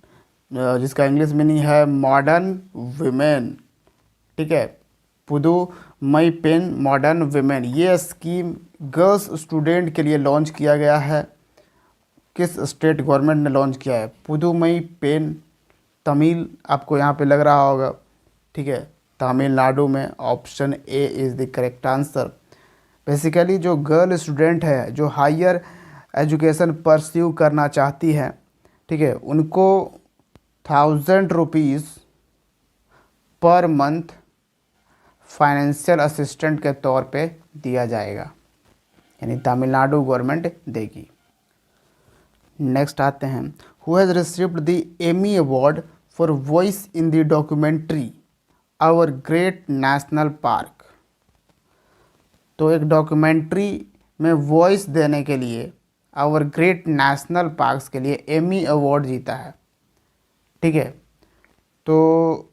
जिसका इंग्लिश मीनिंग है मॉडर्न वीमेन। ठीक है, पुदुमई पेन मॉडर्न वीमेन, ये स्कीम गर्ल्स स्टूडेंट के लिए लॉन्च किया गया है। किस स्टेट गवर्नमेंट ने लॉन्च किया है? पुदुमई पेन, तमिल आपको यहाँ पे लग रहा होगा। ठीक है, तमिलनाडु में। Option A is the correct answer. Basically जो गर्ल स्टूडेंट है जो हायर एजुकेशन परस्यू करना चाहती है, ठीक है, उनको 1000 rupees per month financial assistant के तौर पे दिया जाएगा, यानी तमिलनाडु गवर्नमेंट देगी। नेक्स्ट आते हैं, who has received the Emmy award for voice in the documentary our great national park. तो एक डॉक्यूमेंट्री में वॉइस देने के लिए आवर ग्रेट नेशनल पार्क्स के लिए एमी अवार्ड जीता है। ठीक है, तो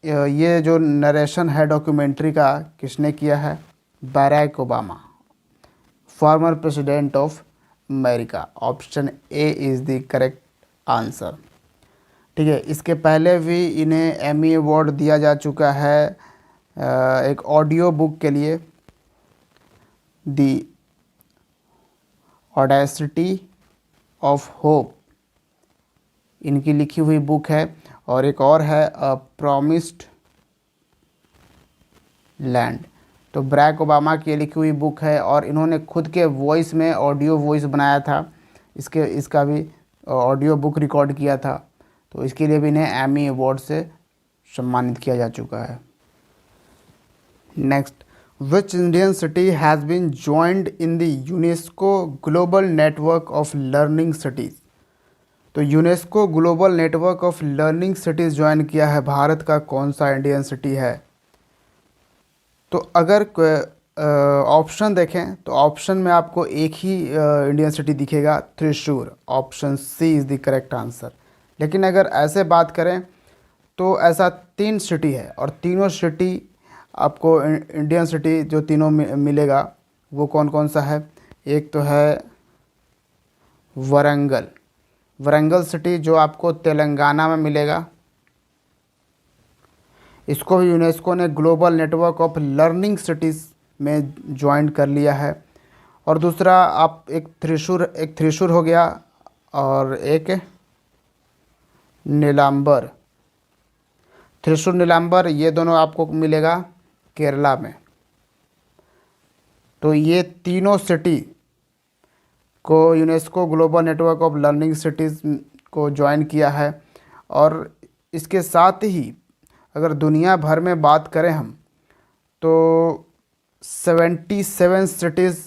ये जो नरेशन है डॉक्यूमेंट्री का किसने किया है? बैराक Obama, former president of America. Option A is the correct answer. ठीक है, इसके पहले भी इन्हें एमी अवार्ड दिया जा चुका है एक ऑडियो बुक के लिए, द ऑडेसिटी ऑफ होप इनकी लिखी हुई बुक है, और एक और है अ प्रॉमिस्ड लैंड। तो बैराक ओबामा की लिखी हुई बुक है, और इन्होंने खुद के वॉइस में ऑडियो वॉइस बनाया था, इसका भी ऑडियो बुक रिकॉर्ड किया था, तो इसके लिए भी इन्हें एमी अवार्ड से सम्मानित किया जा चुका है। Next, which Indian city has been joined in the UNESCO global network of learning cities. तो UNESCO global network of learning cities join किया है भारत का कौन सा इंडियन सिटी है? तो अगर ऑप्शन देखें तो ऑप्शन में आपको एक ही इंडियन सिटी दिखेगा, Thrissur. Option C is the correct answer. लेकिन अगर ऐसे बात करें तो ऐसा 3 सिटी है, और तीनों सिटी आपको इंडियन सिटी जो तीनों मिलेगा वो कौन कौन सा है? एक तो है वरंगल, वरंगल सिटी जो आपको तेलंगाना में मिलेगा। इसको भी यूनेस्को ने global network of learning cities में ज्वाइन कर लिया है। और दूसरा आप एक त्रिशूर हो गया और एक नीलांबर। त्रिशूर नीलांबर ये दोनों आपको मिलेगा केरला में। तो ये तीनों सिटी को UNESCO global network of learning cities को ज्वाइन किया है। और इसके साथ ही अगर दुनिया भर में बात करें हम तो 77 सिटीज़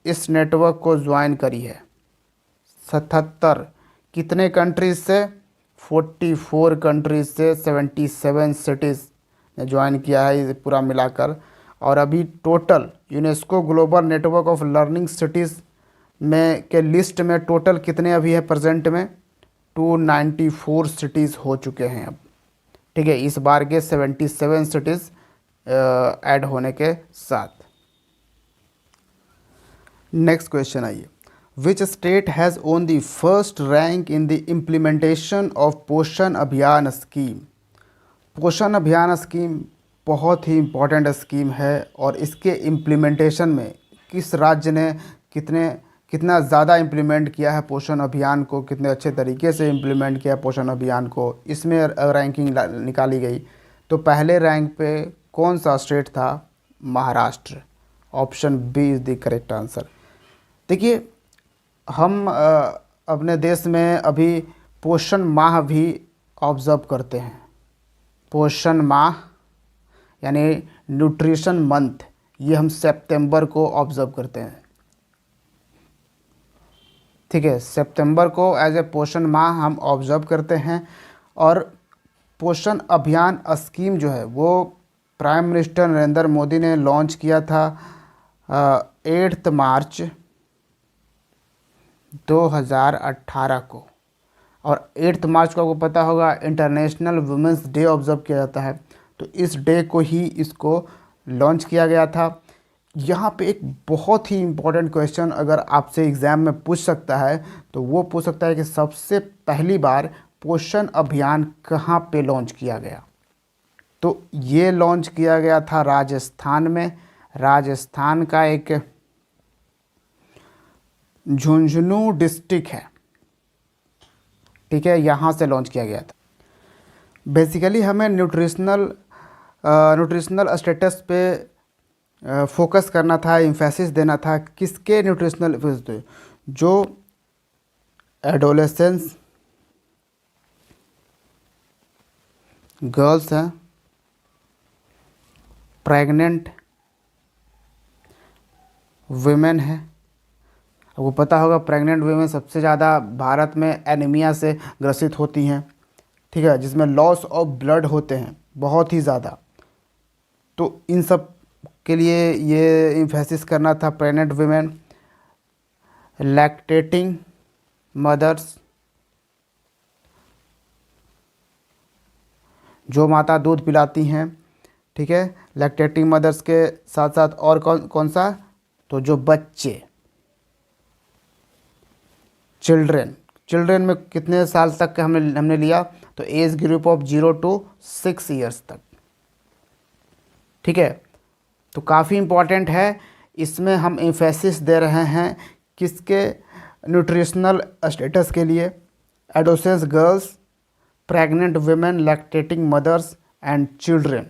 इस नेटवर्क को ज्वाइन करी है। 77 कितने कंट्रीज से? 44 कंट्रीज से 77 सिटीज़ ने ज्वाइन किया है ये पूरा मिलाकर। और अभी total UNESCO global network of learning cities में के लिस्ट में टोटल कितने अभी है प्रेजेंट में? 294 सिटीज़ हो चुके हैं अब। ठीक है, इस बार के 77 सिटीज़ ऐड होने के साथ। नेक्स्ट क्वेश्चन आइए, विच state has won the first rank in the implementation of पोषण अभियान स्कीम। पोषण अभियान स्कीम बहुत ही इम्पॉर्टेंट स्कीम है और इसके इम्प्लीमेंटेशन में किस राज्य ने कितना ज़्यादा इम्प्लीमेंट किया है पोषण अभियान को, कितने अच्छे तरीके से इम्प्लीमेंट किया पोषण अभियान को, इसमें रैंकिंग निकाली गई। तो पहले रैंक पे कौन सा स्टेट था? Maharashtra. Option B is the correct answer. देखिए, हम अपने देश में अभी पोषण माह भी ऑब्ज़र्व करते हैं। पोषण माह यानी न्यूट्रिशन मंथ, ये हम सितंबर को ऑब्ज़र्व करते हैं। ठीक है, सितंबर को एज ए पोषण माह हम ऑब्ज़र्व करते हैं। और पोषण अभियान स्कीम जो है वो प्राइम मिनिस्टर नरेंद्र मोदी ने लॉन्च किया था 8 मार्च 2018 को। और 8 मार्च को आपको पता होगा इंटरनेशनल वुमेंस डे ऑब्ज़र्व किया जाता है। तो इस डे को ही इसको लॉन्च किया गया था। यहाँ पे एक बहुत ही इम्पोर्टेंट क्वेश्चन अगर आपसे एग्ज़ाम में पूछ सकता है तो वो पूछ सकता है कि सबसे पहली बार पोषण अभियान कहाँ पे लॉन्च किया गया। तो ये लॉन्च किया गया था राजस्थान में। राजस्थान का एक झुंझुनू डिस्ट्रिक्ट है। ठीक है, यहाँ से लॉन्च किया गया था। बेसिकली हमें न्यूट्रिशनल स्टेटस पे फोकस करना था, इम्फेसिस देना था। किसके न्यूट्रिशनल पे? जो एडोलेसेंस गर्ल्स हैं, प्रेग्नेंट वुमेन हैं। आपको पता होगा प्रेग्नेंट वुमेन सबसे ज़्यादा भारत में एनीमिया से ग्रसित होती हैं। ठीक है, जिसमें लॉस ऑफ ब्लड होते हैं बहुत ही ज़्यादा। तो इन सब के लिए ये इम्फेसिस करना था। प्रेग्नेंट वुमेन, लैक्टेटिंग मदर्स, जो माता दूध पिलाती हैं। ठीक है, लैक्टेटिंग मदर्स के साथ साथ और कौन सा? तो जो बच्चे, चिल्ड्रेन में कितने साल तक का हमने लिया? तो as group of 0 to 6 years तक। ठीक है, तो काफ़ी इम्पॉर्टेंट है। इसमें हम एम्फेसिस दे रहे हैं किसके? न्यूट्रिशनल स्टेटस के लिए। Adolescence girls, pregnant women, lactating mothers and children.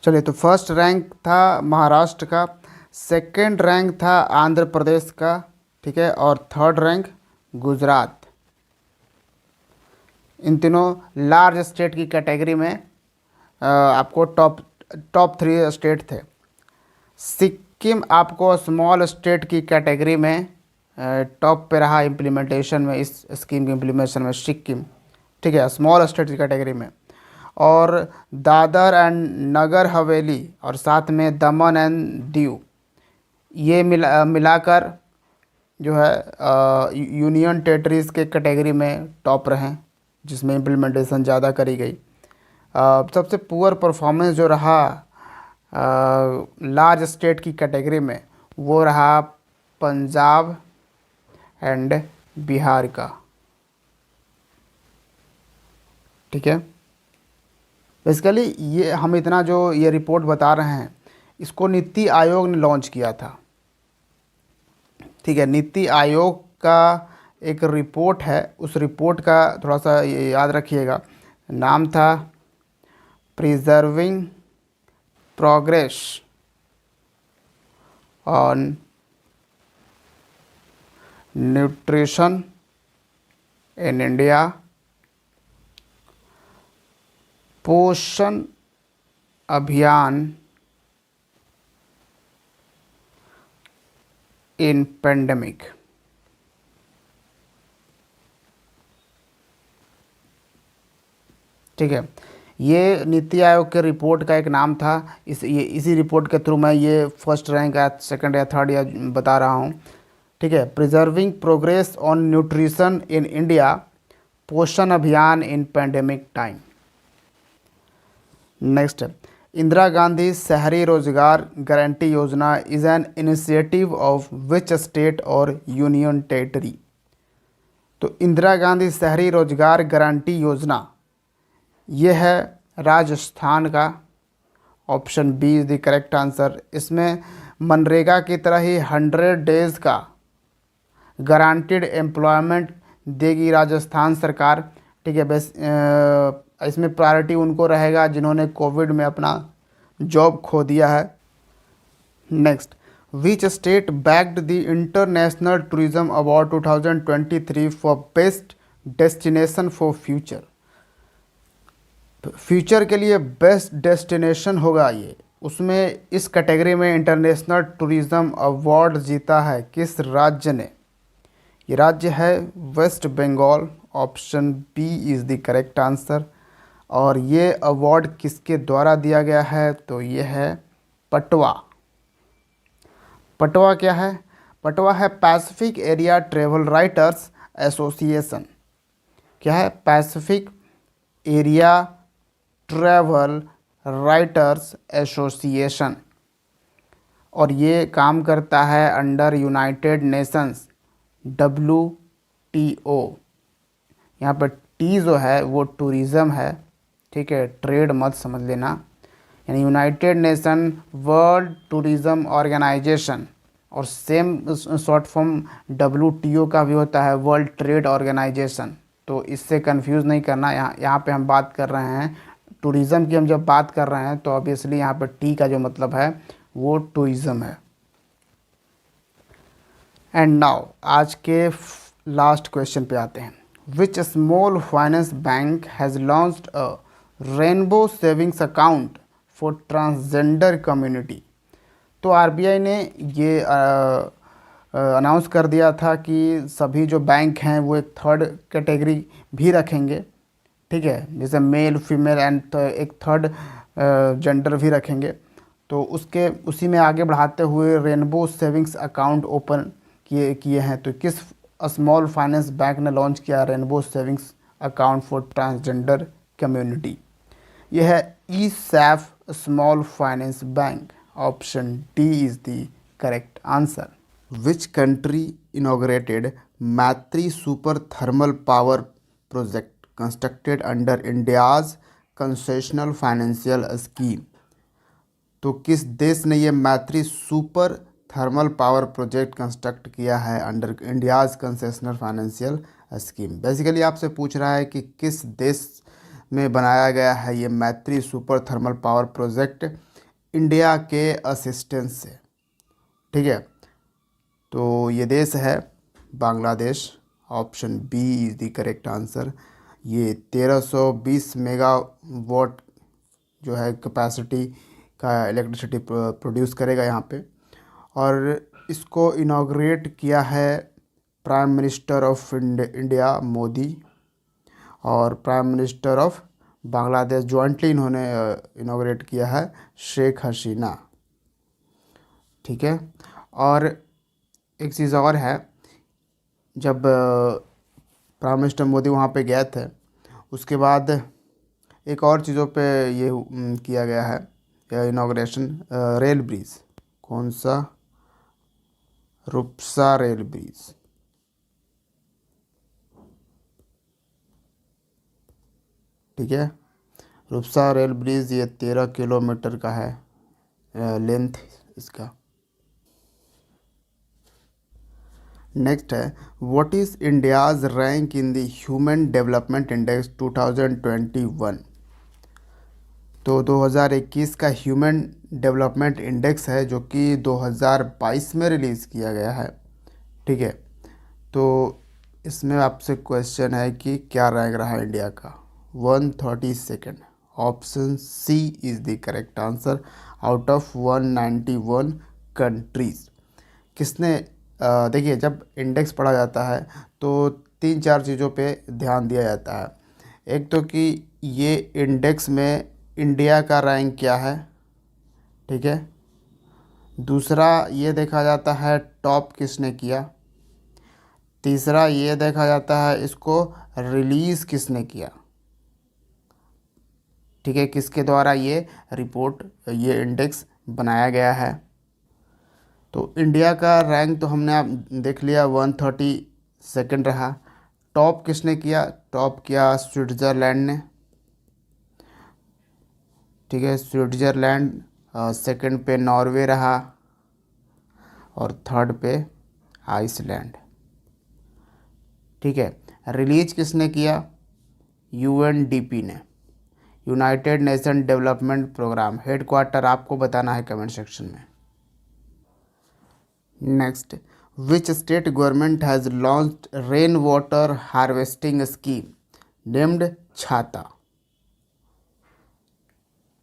चलिए, तो फर्स्ट रैंक था महाराष्ट्र का, सेकंड रैंक था आंध्र प्रदेश का। ठीक है, और थर्ड रैंक गुजरात। इन तीनों लार्ज स्टेट की कैटेगरी में आपको टॉप 3 स्टेट थे। सिक्किम आपको स्मॉल स्टेट की कैटेगरी में टॉप पे रहा इम्प्लीमेंटेशन में, इस स्कीम के इम्प्लीमेंटेशन में सिक्किम। ठीक है, स्मॉल स्टेट की कैटेगरी में। और दादर एंड नगर हवेली और साथ में दमन एंड दीव, ये मिलाकर जो है यूनियन टेरिटरीज़ के कैटेगरी में टॉप रहे, जिसमें इम्प्लीमेंटेशन ज़्यादा करी गई। सबसे पुअर परफॉर्मेंस जो रहा लार्ज स्टेट की कैटेगरी में वो रहा पंजाब एंड बिहार का। ठीक है, बेसिकली ये हम इतना जो ये रिपोर्ट बता रहे हैं, इसको नीति आयोग ने लॉन्च किया था। ठीक है, नीति आयोग का एक रिपोर्ट है, उस रिपोर्ट का थोड़ा सा ये याद रखिएगा, नाम था preserving progress on nutrition in India, Poshan Abhiyan in pandemic. ठीक है, ये नीति आयोग के रिपोर्ट का एक नाम था। इसी रिपोर्ट के थ्रू मैं ये फर्स्ट रैंक या सेकंड या थर्ड या बता रहा हूँ। ठीक है, preserving progress on nutrition in India, Poshan Abhiyan in pandemic time. Next, Indira Gandhi Shahari Rozgar guarantee Yojana is an initiative of which state और यूनियन टेरिटरी। तो इंदिरा गांधी शहरी रोजगार गारंटी योजना ये है राजस्थान का, option B is the correct answer. इसमें मनरेगा की तरह ही 100 डेज़ का गारंटीड एम्प्लॉयमेंट देगी राजस्थान सरकार। ठीक है, बस इसमें प्रायोरिटी उनको रहेगा जिन्होंने कोविड में अपना जॉब खो दिया है। Next, which state backed the international tourism award 2023 for best destination for future. Future के लिए बेस्ट डेस्टिनेशन होगा ये, उसमें इस कैटेगरी में इंटरनेशनल टूरिज्म अवार्ड जीता है किस राज्य ने? ये राज्य है West Bengal, option B is the correct answer. और ये अवार्ड किसके द्वारा दिया गया है? तो ये है पटवा। पटवा क्या है? पटवा है Pacific area travel writers association. क्या है? Pacific area travel writers association. और ये काम करता है अंडर यूनाइटेड नेशंस WTO। यहाँ पर टी जो है वो टूरिज़्म है, ठीक है, ट्रेड मत समझ लेना। यानी United Nation World Tourism Organisation, और सेम शॉर्ट फॉर्म WTO का भी होता है, वर्ल्ड ट्रेड ऑर्गेनाइजेशन। तो इससे कंफ्यूज नहीं करना। यहाँ पे हम बात कर रहे हैं टूरिज़्म की। हम जब बात कर रहे हैं तो ऑब्वियसली यहाँ पर टी का जो मतलब है वो टूरिज़्म है। एंड नाउ आज के लास्ट क्वेश्चन पे आते हैं। Which small finance bank has launched a rainbow savings account for transgender community. तो RBI ने ये अनाउंस कर दिया था कि सभी जो बैंक हैं वो एक थर्ड कैटेगरी भी रखेंगे। ठीक है, जैसे मेल फीमेल एंड एक थर्ड जेंडर भी रखेंगे। तो उसी में आगे बढ़ाते हुए रेनबो सेविंग्स अकाउंट ओपन किए हैं। तो किस स्मॉल फाइनेंस बैंक ने लॉन्च किया rainbow savings account for transgender community? यह है ESAF small finance bank, option D is the correct answer. Which country inaugurated Maitri super thermal power project constructed under India's concessional financial scheme? तो किस देश ने ये Maitri super thermal power project construct किया है under India's concessional financial scheme? Basically आपसे पूछ रहा है कि किस देश में बनाया गया है ये Maitri super thermal power project India के असिस्टेंस से। ठीक है, तो ये देश है Bangladesh, option B is the correct answer. ये 1320 मेगावाट जो है कैपेसिटी का इलेक्ट्रिसिटी प्रोड्यूस करेगा यहाँ पे। और इसको इनॉग्रेट किया है prime minister of India Modi और prime minister of Bangladesh, jointly इन्होंने इनॉग्रेट किया है, शेख हसीना। ठीक है, और एक चीज़ और है, जब प्राइम मिनिस्टर मोदी वहाँ पे गए थे उसके बाद एक और चीज़ों पे ये किया गया है इनॉग्रेशन, रेल ब्रिज। कौन सा? Rupsa rail bridge. ठीक है, रूपसा रेल ब्रिज ये 13 किलोमीटर का है लेंथ इसका। नेक्स्ट है, what is India's rank in the human development index 2021। तो 2021 का ह्यूमन डेवलपमेंट इंडेक्स है जो कि 2022 में रिलीज़ किया गया है। ठीक है, तो इसमें आपसे क्वेश्चन है कि क्या रैंक रहा इंडिया का। 132। Option C is the correct answer out of 191 countries. किसने देखिए, जब इंडेक्स पढ़ा जाता है तो तीन चार चीज़ों पे ध्यान दिया जाता है। एक तो कि ये इंडेक्स में इंडिया का रैंक क्या है, ठीक है। दूसरा ये देखा जाता है टॉप किसने किया। तीसरा ये देखा जाता है इसको रिलीज़ किसने किया, ठीक है, किसके द्वारा ये रिपोर्ट, ये इंडेक्स बनाया गया है। तो इंडिया का रैंक तो हमने आप देख लिया, 132 रहा। टॉप किसने किया, टॉप किया स्विट्ज़रलैंड ने, ठीक है, स्विट्ज़रलैंड। सेकंड पे नॉर्वे रहा और थर्ड पे आइसलैंड, ठीक है। रिलीज किसने किया, यूएनडीपी ने, United Nation development programme. Headquarter आपको बताना है कमेंट सेक्शन में। Next, which state government has launched rain water harvesting scheme named Chhata.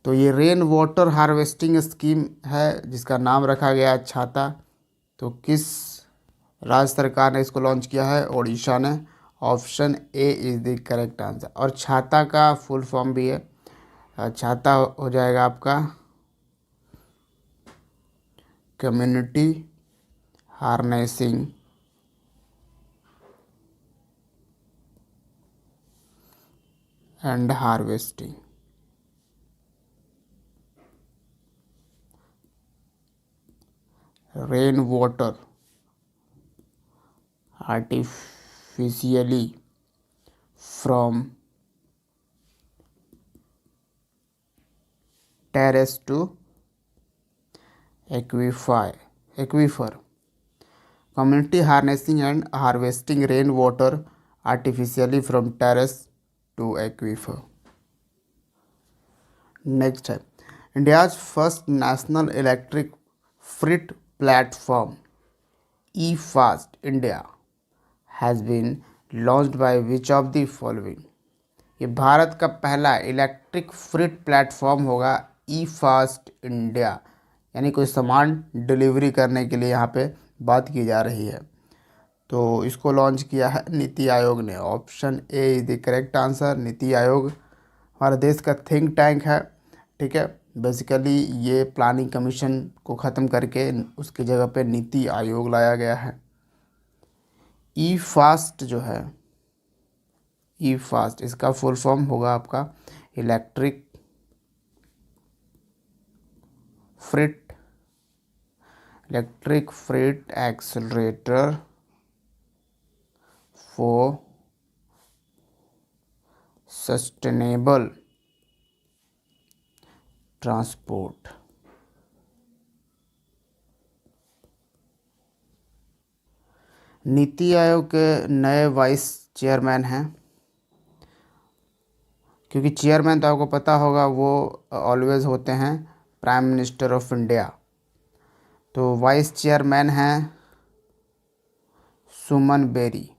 तो ये रेन वाटर हार्वेस्टिंग स्कीम है जिसका नाम रखा गया है छाता। तो किस राज्य सरकार ने इसको लॉन्च किया है, ओडिशा ने। Option A is the correct answer. और छाता का फुल फॉर्म भी है, छाता हो जाएगा आपका community harnessing and harvesting. Rain water artificially from terrace to aquifer. Community harnessing and harvesting rainwater artificially from terrace to aquifer. Next है, India's first national electric freight platform eFast India has been launched by which of the following। ये भारत का पहला electric फ्रीट platform होगा ई fast India, यानी कोई सामान delivery करने के लिए यहाँ पे बात की जा रही है। तो इसको लॉन्च किया है नीति आयोग ने। Option A is the correct answer. NITI Aayog हमारे देश का थिंक टैंक है, ठीक है। बेसिकली ये प्लानिंग कमीशन को ख़त्म करके उसकी जगह पे नीति आयोग लाया गया है। ई फास्ट जो है, ई फास्ट इसका फुल फॉर्म होगा आपका electric freight accelerator for sustainable transport. NITI Aayog के नए वाइस चेयरमैन हैं, क्योंकि चेयरमैन तो आपको पता होगा वो ऑलवेज होते हैं प्राइम मिनिस्टर ऑफ इंडिया। तो वाइस चेयरमैन हैं सुमन बेरी,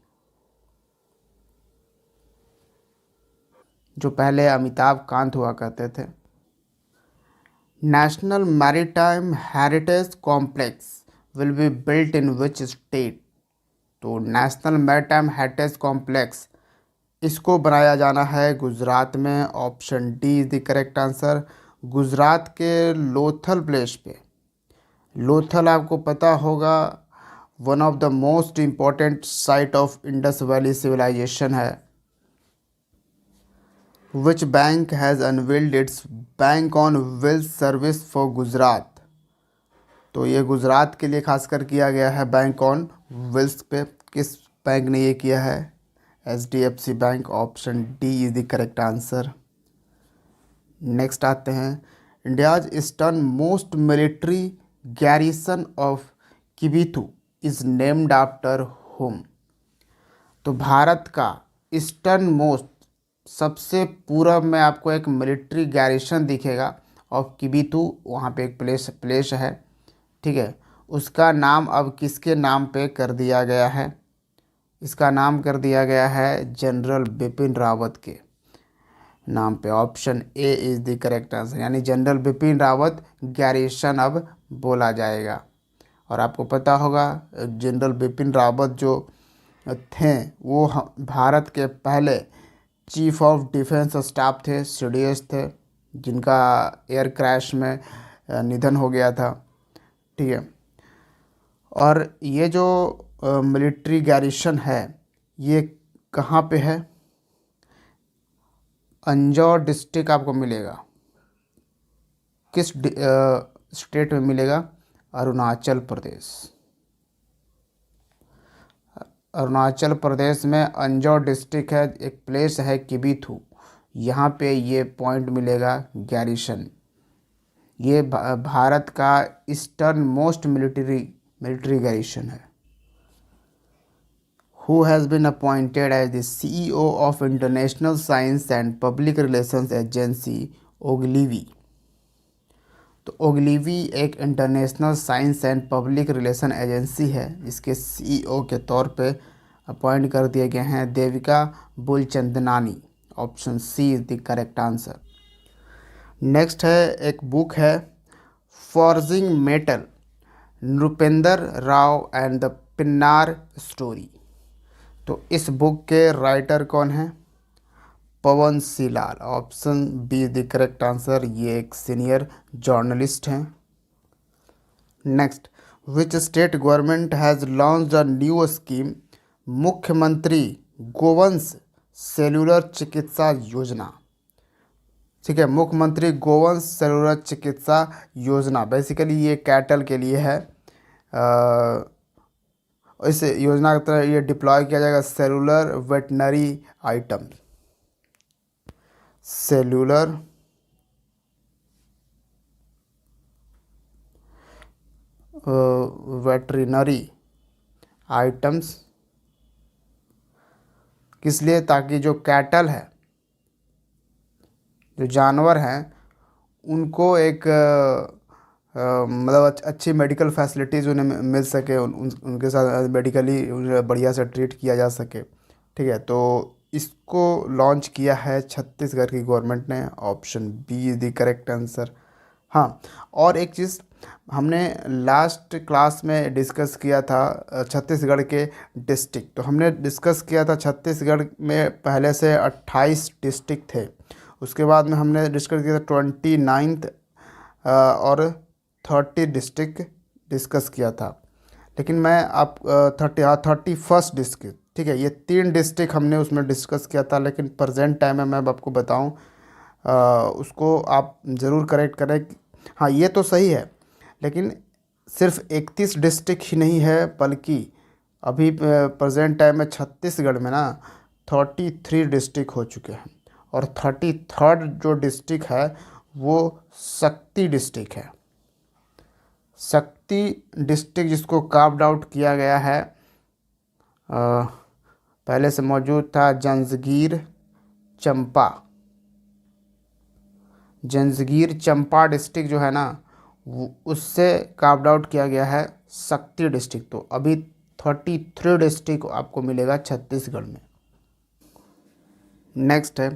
जो पहले अमिताभ कांत हुआ करते थे। National maritime heritage complex will be built in which state. तो नेशनल मैरीटाइम हेरिटेज कॉम्प्लेक्स इसको बनाया जाना है गुजरात में। Option D is the correct answer. Gujarat के लोथल प्लेस पे, लोथल आपको पता होगा one of the most important site of Indus valley civilisation है। Which bank has unveiled its bank on wheels service for Gujarat. तो ये गुजरात के लिए खासकर किया गया है बैंक ऑन व्हील्स पे। किस बैंक ने ये किया है, HDFC bank. Option D is the correct answer. Next आते हैं, India's eastern most military garrison of Kibithu is named after home. तो भारत का ईस्टर्न मोस्ट सबसे पूरब में आपको एक मिलिट्री गैरिसन दिखेगा ऑफ किबिथु, वहाँ पे एक प्लेस है, ठीक है। उसका नाम अब किसके नाम पे कर दिया गया है? इसका नाम कर दिया गया है जनरल बिपिन रावत के नाम पे। Option A is the correct answer, यानी जनरल बिपिन रावत गैरिसन अब बोला जाएगा। और आपको पता होगा जनरल बिपिन रावत जो थे वो भारत के पहले चीफ ऑफ डिफेंस स्टाफ थे, सीडीएस थे, जिनका एयर क्रैश में निधन हो गया था, ठीक है। और ये जो मिलिट्री गैरिसन है ये कहाँ पे है? अंजौर डिस्ट्रिक्ट आपको मिलेगा। किस स्टेट में मिलेगा? अरुणाचल प्रदेश। अरुणाचल प्रदेश में अंजौर डिस्ट्रिक्ट है, एक प्लेस है किबिथु, यहाँ पे ये पॉइंट मिलेगा गैरिसन। ये भारत का ईस्टर्न मोस्ट मिलिट्री गैरिसन है। Who has been appointed as the CEO of International Science and Public Relations Agency ओग्लिवी? तो ओग्लिवी एक international science and public relation agency है, जिसके सीईओ के तौर पे अपॉइंट कर दिए गए हैं Devika Bulchandani. Option C is the correct answer. Next है, एक बुक है forging metal, Nripendra Rao and the Pennar story. तो इस बुक के राइटर कौन हैं? Pavan C. Option B is the correct answer, ये एक सीनियर जर्नलिस्ट हैं। Next, which state government has launched a new scheme मुख्यमंत्री गोवंश सेलुलर चिकित्सा योजना? ठीक है, मुख्यमंत्री गोवंश सेलुलर चिकित्सा योजना बेसिकली ये कैटल के लिए है। इस योजना के तहत ये डिप्लॉय किया जाएगा cellular veterinary item, cellular veterinary items. किस लिए? ताकि जो कैटल है, जो जानवर हैं, उनको एक मतलब अच्छी मेडिकल फैसिलिटीज़ उन्हें मिल सके, उनके साथ मेडिकली उन्हें बढ़िया से ट्रीट किया जा सके, ठीक है। तो इसको लॉन्च किया है छत्तीसगढ़ की गवर्नमेंट ने। Option B is the correct answer. हाँ, और एक चीज़ हमने लास्ट क्लास में डिस्कस किया था छत्तीसगढ़ के डिस्ट्रिक्ट। तो हमने डिस्कस किया था छत्तीसगढ़ में पहले से 28 डिस्ट्रिक्ट थे, उसके बाद में हमने डिस्कस किया था 29 और 30 डिस्ट्रिक्ट डिस्कस किया था। लेकिन मैं आप 31 डिस्ट्रिक्ट, ठीक है, ये 3 डिस्ट्रिक्ट हमने उसमें डिस्कस किया था। लेकिन प्रेजेंट टाइम में मैं आपको बताऊं, उसको आप ज़रूर करेक्ट करें। हाँ, ये तो सही है, लेकिन सिर्फ 31 डिस्ट्रिक्ट ही नहीं है, बल्कि अभी प्रेजेंट टाइम में छत्तीसगढ़ में ना 33 डिस्ट्रिक्ट हो चुके हैं। और 33rd जो डिस्ट्रिक्ट है वो शक्ति डिस्ट्रिक्ट है। शक्ति डिस्ट्रिक्ट जिसको कार्व्ड आउट किया गया है, पहले से मौजूद था जांजगीर चंपा डिस्ट्रिक्ट जो है ना, उससे कार्व्ड आउट किया गया है शक्ति डिस्ट्रिक्ट। तो अभी 33 डिस्ट्रिक्ट आपको मिलेगा छत्तीसगढ़ में। नेक्स्ट है,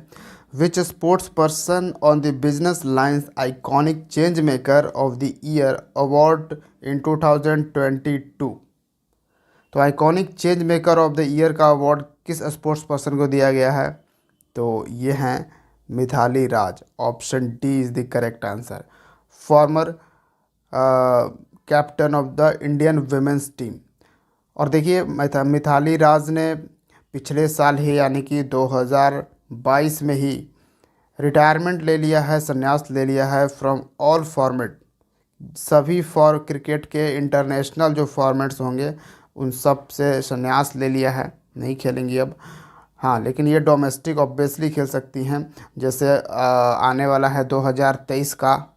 which sports person on the business lines iconic change maker of the year award in 2022? तो iconic change maker of the year का अवार्ड किस स्पोर्ट्स पर्सन को दिया गया है? तो ये हैं Mithali Raj. Option D is the correct answer. Former captain of the Indian women's team. और देखिए, मिथाली राज ने पिछले साल ही यानी कि 2022 में ही रिटायरमेंट ले लिया है, संन्यास ले लिया है फ्रॉम ऑल फॉर्मेट। सभी क्रिकेट के इंटरनेशनल जो फॉर्मेट्स होंगे उन सब से संन्यास ले लिया है, नहीं खेलेंगी अब। हाँ, लेकिन ये डोमेस्टिक ऑब्वियसली खेल सकती हैं। जैसे आने वाला है 2023 का,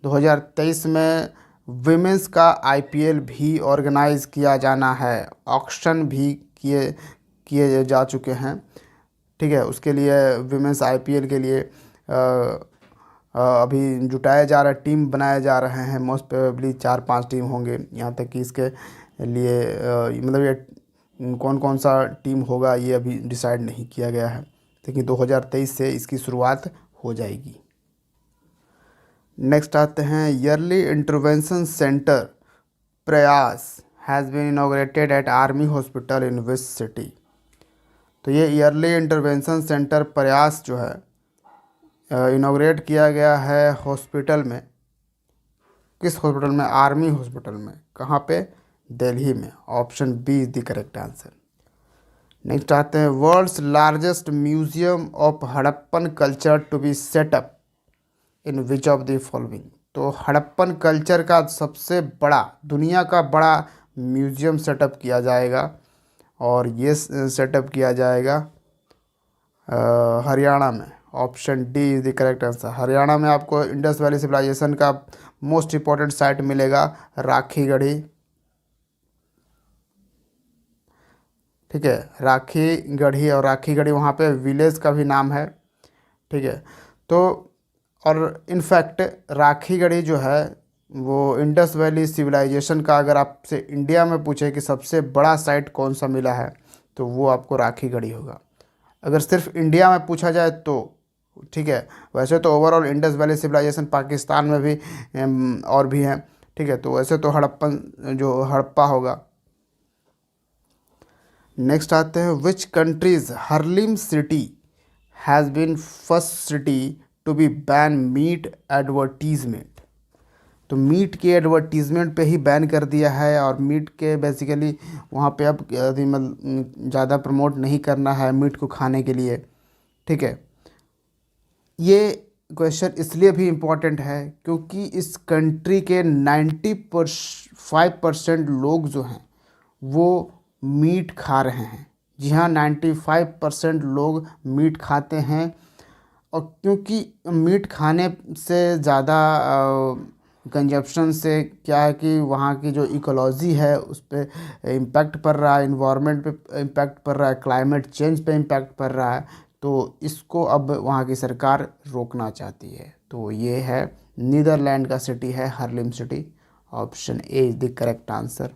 2023 में विमेंस का आईपीएल भी ऑर्गेनाइज किया जाना है। ऑक्शन भी किए किए जा चुके हैं। ठीक है, उसके लिए विमेंस आईपीएल के लिए अभी जुटाया जा रहा है, टीम बनाए जा रहे हैं। मोस्ट प्रोबेबली 4-5 टीम होंगे। यहाँ तक कि इसके लिए मतलब ये कौन कौन सा टीम होगा ये अभी डिसाइड नहीं किया गया है, लेकिन 2023 से इसकी शुरुआत हो जाएगी। नेक्स्ट आते हैं, early intervention centre Prayas has been inaugurated at army hospital in which city. तो ये ईयरली इंटरवेंशन सेंटर प्रयास जो है इनॉग्रेट किया गया है हॉस्पिटल में। किस हॉस्पिटल में? आर्मी हॉस्पिटल में। कहाँ पे? दिल्ली में। Option B is the correct answer. Next आते हैं, world's largest museum of Harappan culture to be set up in which of the following. तो हड़प्पन कल्चर का सबसे बड़ा, दुनिया का बड़ा म्यूजियम सेटअप किया जाएगा, और ये सेटअप किया जाएगा हरियाणा में। Option D is the correct answer. Haryana में आपको इंडस वैली सिविलाइजेशन का मोस्ट इम्पोर्टेंट साइट मिलेगा, राखी गढ़ी। ठीक है, राखी गढ़ी, और राखी गढ़ी वहाँ पे विलेज का भी नाम है। ठीक है, तो और इनफैक्ट राखी गढ़ी जो है वो इंडस वैली सिविलाइजेशन का, अगर आपसे इंडिया में पूछे कि सबसे बड़ा साइट कौन सा मिला है, तो वो आपको राखी गढ़ी होगा। अगर सिर्फ इंडिया में पूछा जाए तो ठीक है, वैसे तो overall Indus valley civilisation Pakistan में भी और भी हैं। ठीक है, तो वैसे तो हड़प्पन जो हड़प्पा होगा। नेक्स्ट आते हैं, which countries Haarlem city has been first city to be ban meat advertisement. तो मीट के एडवर्टीजमेंट पे ही बैन कर दिया है, और मीट के बेसिकली वहाँ पे अब ज़्यादा प्रमोट नहीं करना है मीट को खाने के लिए। ठीक है, ये क्वेश्चन इसलिए भी इम्पोर्टेंट है क्योंकि इस कंट्री के 95% लोग जो हैं वो मीट खा रहे हैं। जी हाँ, 95% लोग मीट खाते हैं। और क्योंकि मीट खाने से ज़्यादा कंजप्शन से क्या है कि वहाँ की जो इकोलॉजी है उस पर इम्पैक्ट पड़ रहा है, इन्वायरमेंट पे इम्पैक्ट पड़ रहा है, क्लाइमेट चेंज पे इम्पैक्ट पड़ रहा है। तो इसको अब वहाँ की सरकार रोकना चाहती है। तो ये है, नीदरलैंड का सिटी है Harlem city. Option A is the correct answer.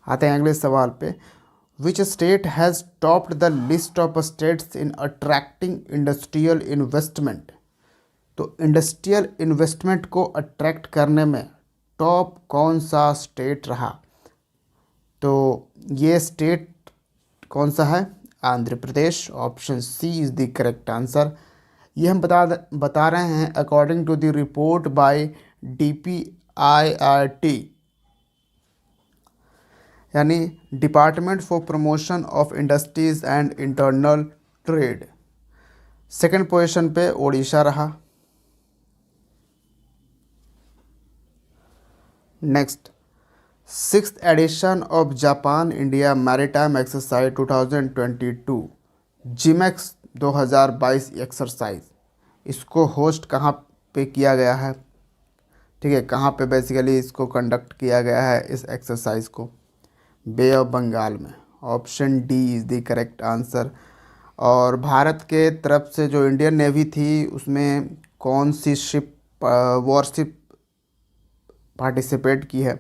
आते हैं अगले सवाल पे, which state has topped the list of states in attracting industrial investment. तो इंडस्ट्रियल इन्वेस्टमेंट को अट्रैक्ट करने में टॉप कौन सा स्टेट रहा? तो ये स्टेट कौन सा है? Andhra Pradesh. Option C is the correct answer. ये हम बता रहे हैं according to the report by DPIIT, यानी department for promotion of industries and internal trade. Second position पे ओडिशा रहा। Next, 6th edition of Japan India maritime exercise 2022 JIMEX 2022 exercise, इसको host कहाँ पे किया गया है? ठीक है, कहाँ पे बेसिकली इसको कंडक्ट किया गया है इस एक्सरसाइज को? बे ऑफ बंगाल में। Option D is the correct answer. और भारत के तरफ से जो इंडियन नेवी थी उसमें कौन सी शिप वॉरशिप पार्टिसिपेट की है?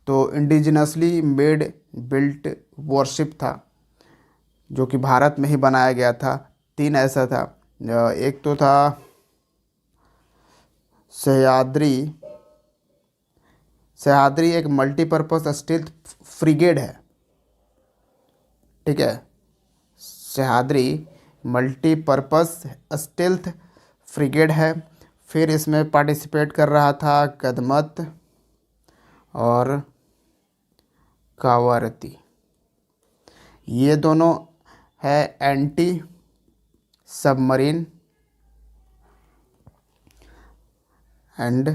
तो इंडिजिनसली मेड बिल्ट वॉरशिप था जो कि भारत में ही बनाया गया था। 3 ऐसा था, एक तो था सह्याद्री। सह्याद्री एक मल्टीपर्पज़ स्टील्थ फ्रिगेड है। ठीक है, सह्याद्री मल्टीपर्पज़ स्टील्थ फ्रिगेड है। फिर इसमें पार्टिसिपेट कर रहा था कदमत और कावारती। ये दोनों है एंटी सबमरीन एंड,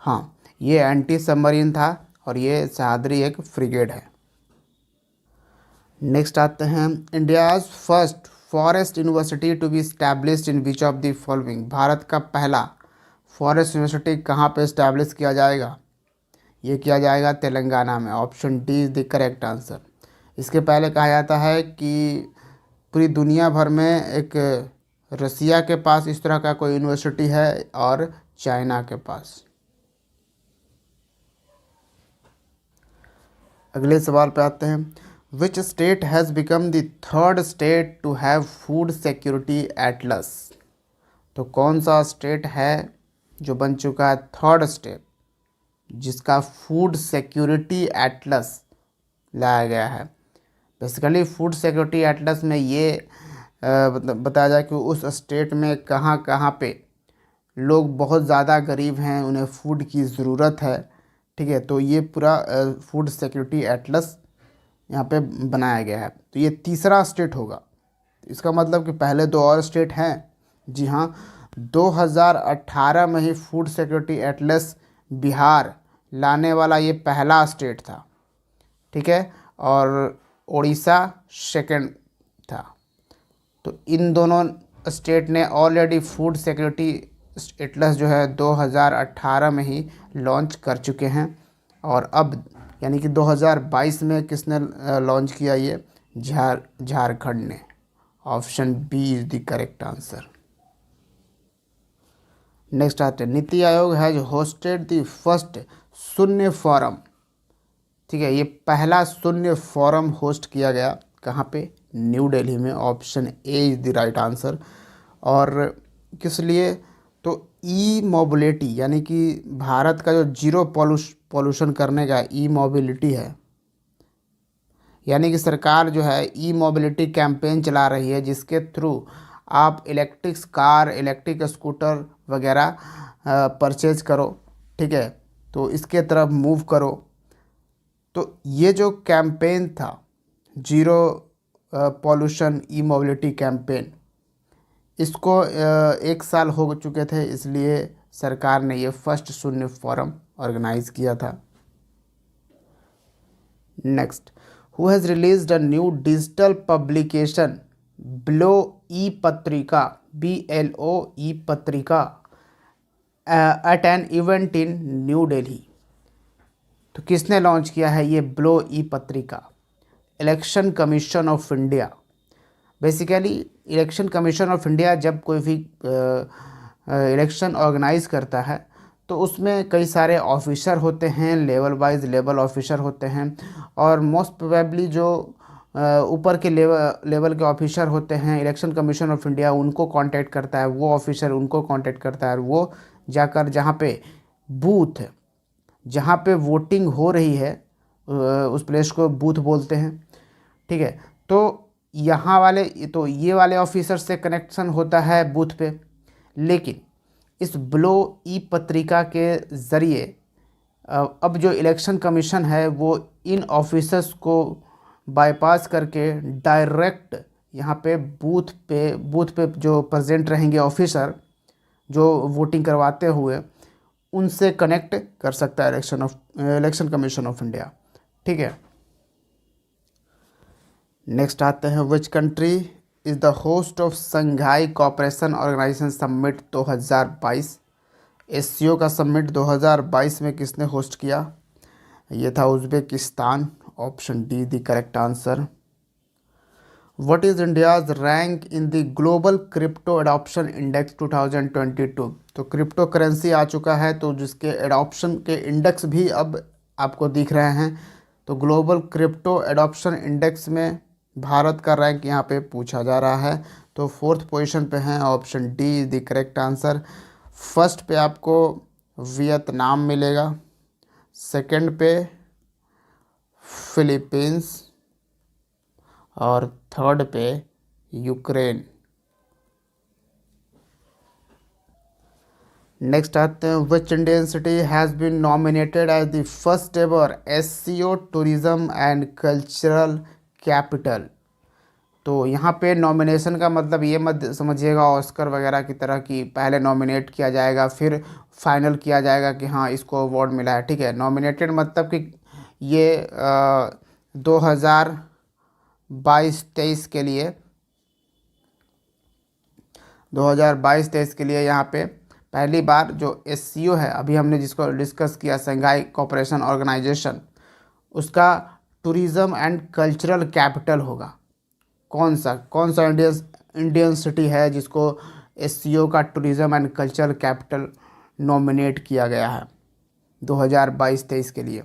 हाँ, ये एंटी सबमरीन था और ये सह्याद्री एक फ्रिगेड है। नेक्स्ट आते हैं, India's first forest university to be established in which of the following. Bharat का पहला फॉरेस्ट यूनिवर्सिटी कहाँ पे इस्टेब्लिश किया जाएगा? ये किया जाएगा तेलंगाना में। Option D is the correct answer. इसके पहले कहा जाता है कि पूरी दुनिया भर में एक रसिया के पास इस तरह का कोई यूनिवर्सिटी है और चाइना के पास। अगले सवाल पे आते हैं, which state has become the third state to have food security atlas. तो कौन सा स्टेट है जो बन चुका है थर्ड स्टेट जिसका फूड सिक्योरिटी एटलस लाया गया है? बेसिकली फूड सिक्योरिटी एटलस में ये बताया जाए कि उस स्टेट में कहाँ कहाँ पे लोग बहुत ज़्यादा गरीब हैं, उन्हें फूड की ज़रूरत है। ठीक है, तो ये पूरा फूड सिक्योरिटी एटलस यहाँ पे बनाया गया है। तो ये तीसरा स्टेट होगा। इसका मतलब कि पहले दो और स्टेट हैं। जी हाँ, 2018 में ही फूड सिक्योरिटी एटलस बिहार लाने वाला ये पहला स्टेट था। ठीक है, और उड़ीसा सेकंड था। तो इन दोनों स्टेट ने ऑलरेडी फूड सिक्योरिटी एटलस जो है 2018 में ही लॉन्च कर चुके हैं। और अब यानी कि 2022 में किसने लॉन्च किया? ये झारखंड ने। Option B is the correct answer. Next आते हैं, NITI Aayog has hosted the first Shunya forum. ठीक है, ये पहला शून्य फोरम होस्ट किया गया कहाँ पे? न्यू दिल्ली में। Option A is the right answer. और किस लिए? तो ई मोबिलिटी यानी कि भारत का जो जीरो पॉल्यूशन करने का ई मोबिलिटी है, यानी कि सरकार जो है ई मोबिलिटी कैंपेन चला रही है जिसके थ्रू आप इलेक्ट्रिक कार, इलेक्ट्रिक स्कूटर वगैरह परचेज करो। ठीक है, तो इसके तरफ मूव करो। तो ये जो कैंपेन था जीरो पॉल्यूशन ई मोबिलिटी कैंपेन, इसको 1 साल हो चुके थे, इसलिए सरकार ने ये फर्स्ट शून्य फोरम ऑर्गेनाइज किया था। Next, who has released a new digital publication BLO e Patrika, BLO e Patrika at an event in new Delhi. तो किसने लॉन्च किया है ये BLO e Patrika? Election commission of India. Basically election commission of India जब कोई भी इलेक्शन ऑर्गेनाइज करता है तो उसमें कई सारे ऑफिसर होते हैं, लेवल वाइज लेवल ऑफिसर होते हैं। और मोस्ट प्रोबेबली जो ऊपर के लेवल के ऑफिसर होते हैं, इलेक्शन कमीशन ऑफ इंडिया उनको कांटेक्ट करता है, वो ऑफिसर उनको कांटेक्ट करता है, और वो जाकर जहाँ पे बूथ, जहाँ पे वोटिंग हो रही है उस प्लेस को बूथ बोलते हैं। ठीक है, तो यहाँ वाले, तो ये वाले ऑफिसर से कनेक्शन होता है बूथ पे। लेकिन इस ब्लो ई पत्रिका के ज़रिए अब जो इलेक्शन कमीशन है वो इन ऑफिसर्स को बाईपास करके डायरेक्ट यहाँ पे बूथ पे जो प्रेजेंट रहेंगे ऑफिसर जो वोटिंग करवाते हुए, उनसे कनेक्ट कर सकता है इलेक्शन कमीशन ऑफ इंडिया। ठीक है, नेक्स्ट आते हैं, which country is the host of Shanghai cooperation organisation summit 2022। SCO का समिट 2022 में किसने होस्ट किया? ये था Uzbekistan. Option D the correct answer. What is India's rank in the global crypto adoption index 2022। तो क्रिप्टो करेंसी आ चुका है, तो जिसके एडॉप्शन के इंडेक्स भी अब आपको दिख रहे हैं। तो ग्लोबल क्रिप्टो एडॉप्शन इंडेक्स में भारत का रैंक यहाँ पे पूछा जा रहा है। तो 4th पोजीशन पे हैं। Option D is the correct answer. First पे आपको वियतनाम मिलेगा, सेकंड पे फिलीपींस और थर्ड पे यूक्रेन। नेक्स्ट आते हैं, which Indian city has been nominated as the first ever SCO tourism and cultural capital. तो यहाँ पे नॉमिनेशन का मतलब ये मत समझिएगा ऑस्कर वगैरह की तरह कि पहले नॉमिनेट किया जाएगा फिर फाइनल किया जाएगा कि हाँ इसको अवार्ड मिला है। ठीक है, नॉमिनेटेड मतलब कि ये 2000 2022-23 के लिए 2022-23 के लिए यहाँ पे पहली बार जो एससीओ है, अभी हमने जिसको डिस्कस किया, शंघाई कोऑपरेशन ऑर्गेनाइजेशन, उसका टूरिज़्म एंड कल्चरल कैपिटल होगा। कौन सा इंडियन सिटी है जिसको एससीओ का tourism and cultural capital nominate किया गया है 2022-23 के लिए?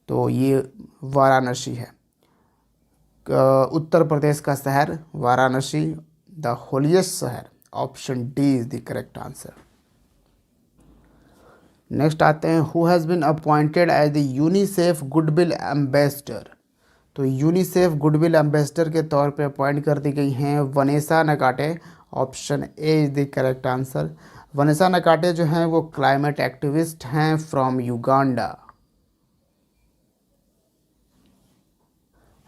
तो ये वाराणसी है। उत्तर प्रदेश का शहर वाराणसी, द होलिएस्ट शहर। Option D is the correct answer. Next आते हैं, who has been appointed as the UNICEF goodwill ambassador. तो यूनिसेफ गुडविल एम्बेसडर के तौर पे अपॉइंट कर दी गई हैं Vanessa Nakate. Option A is the correct answer. Vanessa Nakate जो हैं वो क्लाइमेट एक्टिविस्ट हैं फ्रॉम युगांडा।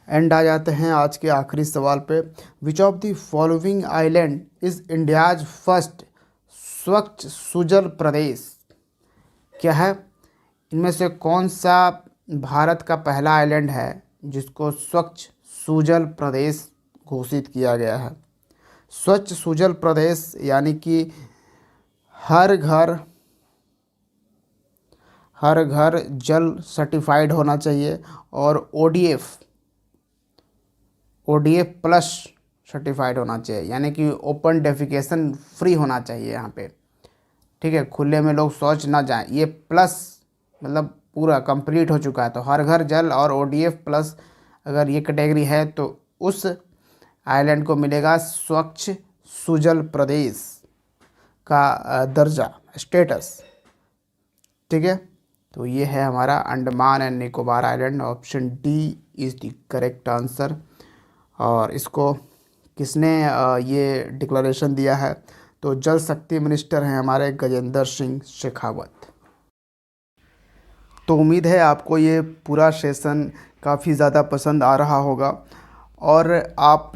एंड आ जाते हैं आज के आखिरी सवाल पे। Which of the following island is India's first स्वच्छ सुजल प्रदेश? क्या है? इनमें से कौन सा भारत का पहला आइलैंड है जिसको स्वच्छ सुजल प्रदेश घोषित किया गया है? स्वच्छ सुजल प्रदेश यानी कि हर घर जल सर्टिफाइड होना चाहिए और ओडीएफ प्लस सर्टिफाइड होना चाहिए, यानी कि ओपन डेफिकेशन फ्री होना चाहिए यहाँ पे। ठीक है, खुले में लोग शौच ना जाएं। ये प्लस मतलब पूरा कंप्लीट हो चुका है। तो हर घर जल और ओडीएफ प्लस अगर ये कैटेगरी है तो उस आइलैंड को मिलेगा स्वच्छ सुजल प्रदेश का दर्जा, स्टेटस। ठीक है, तो ये है हमारा Andaman and Nicobar island. Option D is the correct answer. और इसको किसने ये डिक्लेरेशन दिया है? तो जल शक्ति मिनिस्टर हैं हमारे गजेंद्र सिंह शेखावत। तो उम्मीद है आपको ये पूरा सेशन काफ़ी ज़्यादा पसंद आ रहा होगा और आप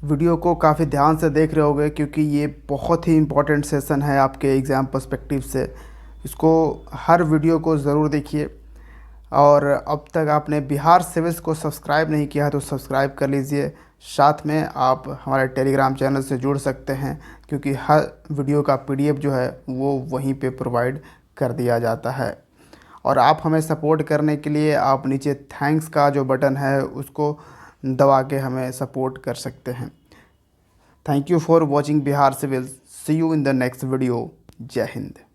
वीडियो को काफ़ी ध्यान से देख रहे होंगे, क्योंकि ये बहुत ही इम्पोर्टेंट सेशन है आपके एग्ज़ाम पर्सपेक्टिव से। इसको हर वीडियो को ज़रूर देखिए। और अब तक आपने बिहार सिविल्स को सब्सक्राइब नहीं किया है तो सब्सक्राइब कर लीजिए। साथ में आप हमारे टेलीग्राम चैनल से जुड़ सकते हैं, क्योंकि हर वीडियो का पीडीएफ जो है वो वहीं पे प्रोवाइड कर दिया जाता है। और आप हमें सपोर्ट करने के लिए आप नीचे थैंक्स का जो बटन है उसको दबा के हमें सपोर्ट कर सकते हैं। Thank you for watching Bihar civils. See you in the next video. Jai Hind.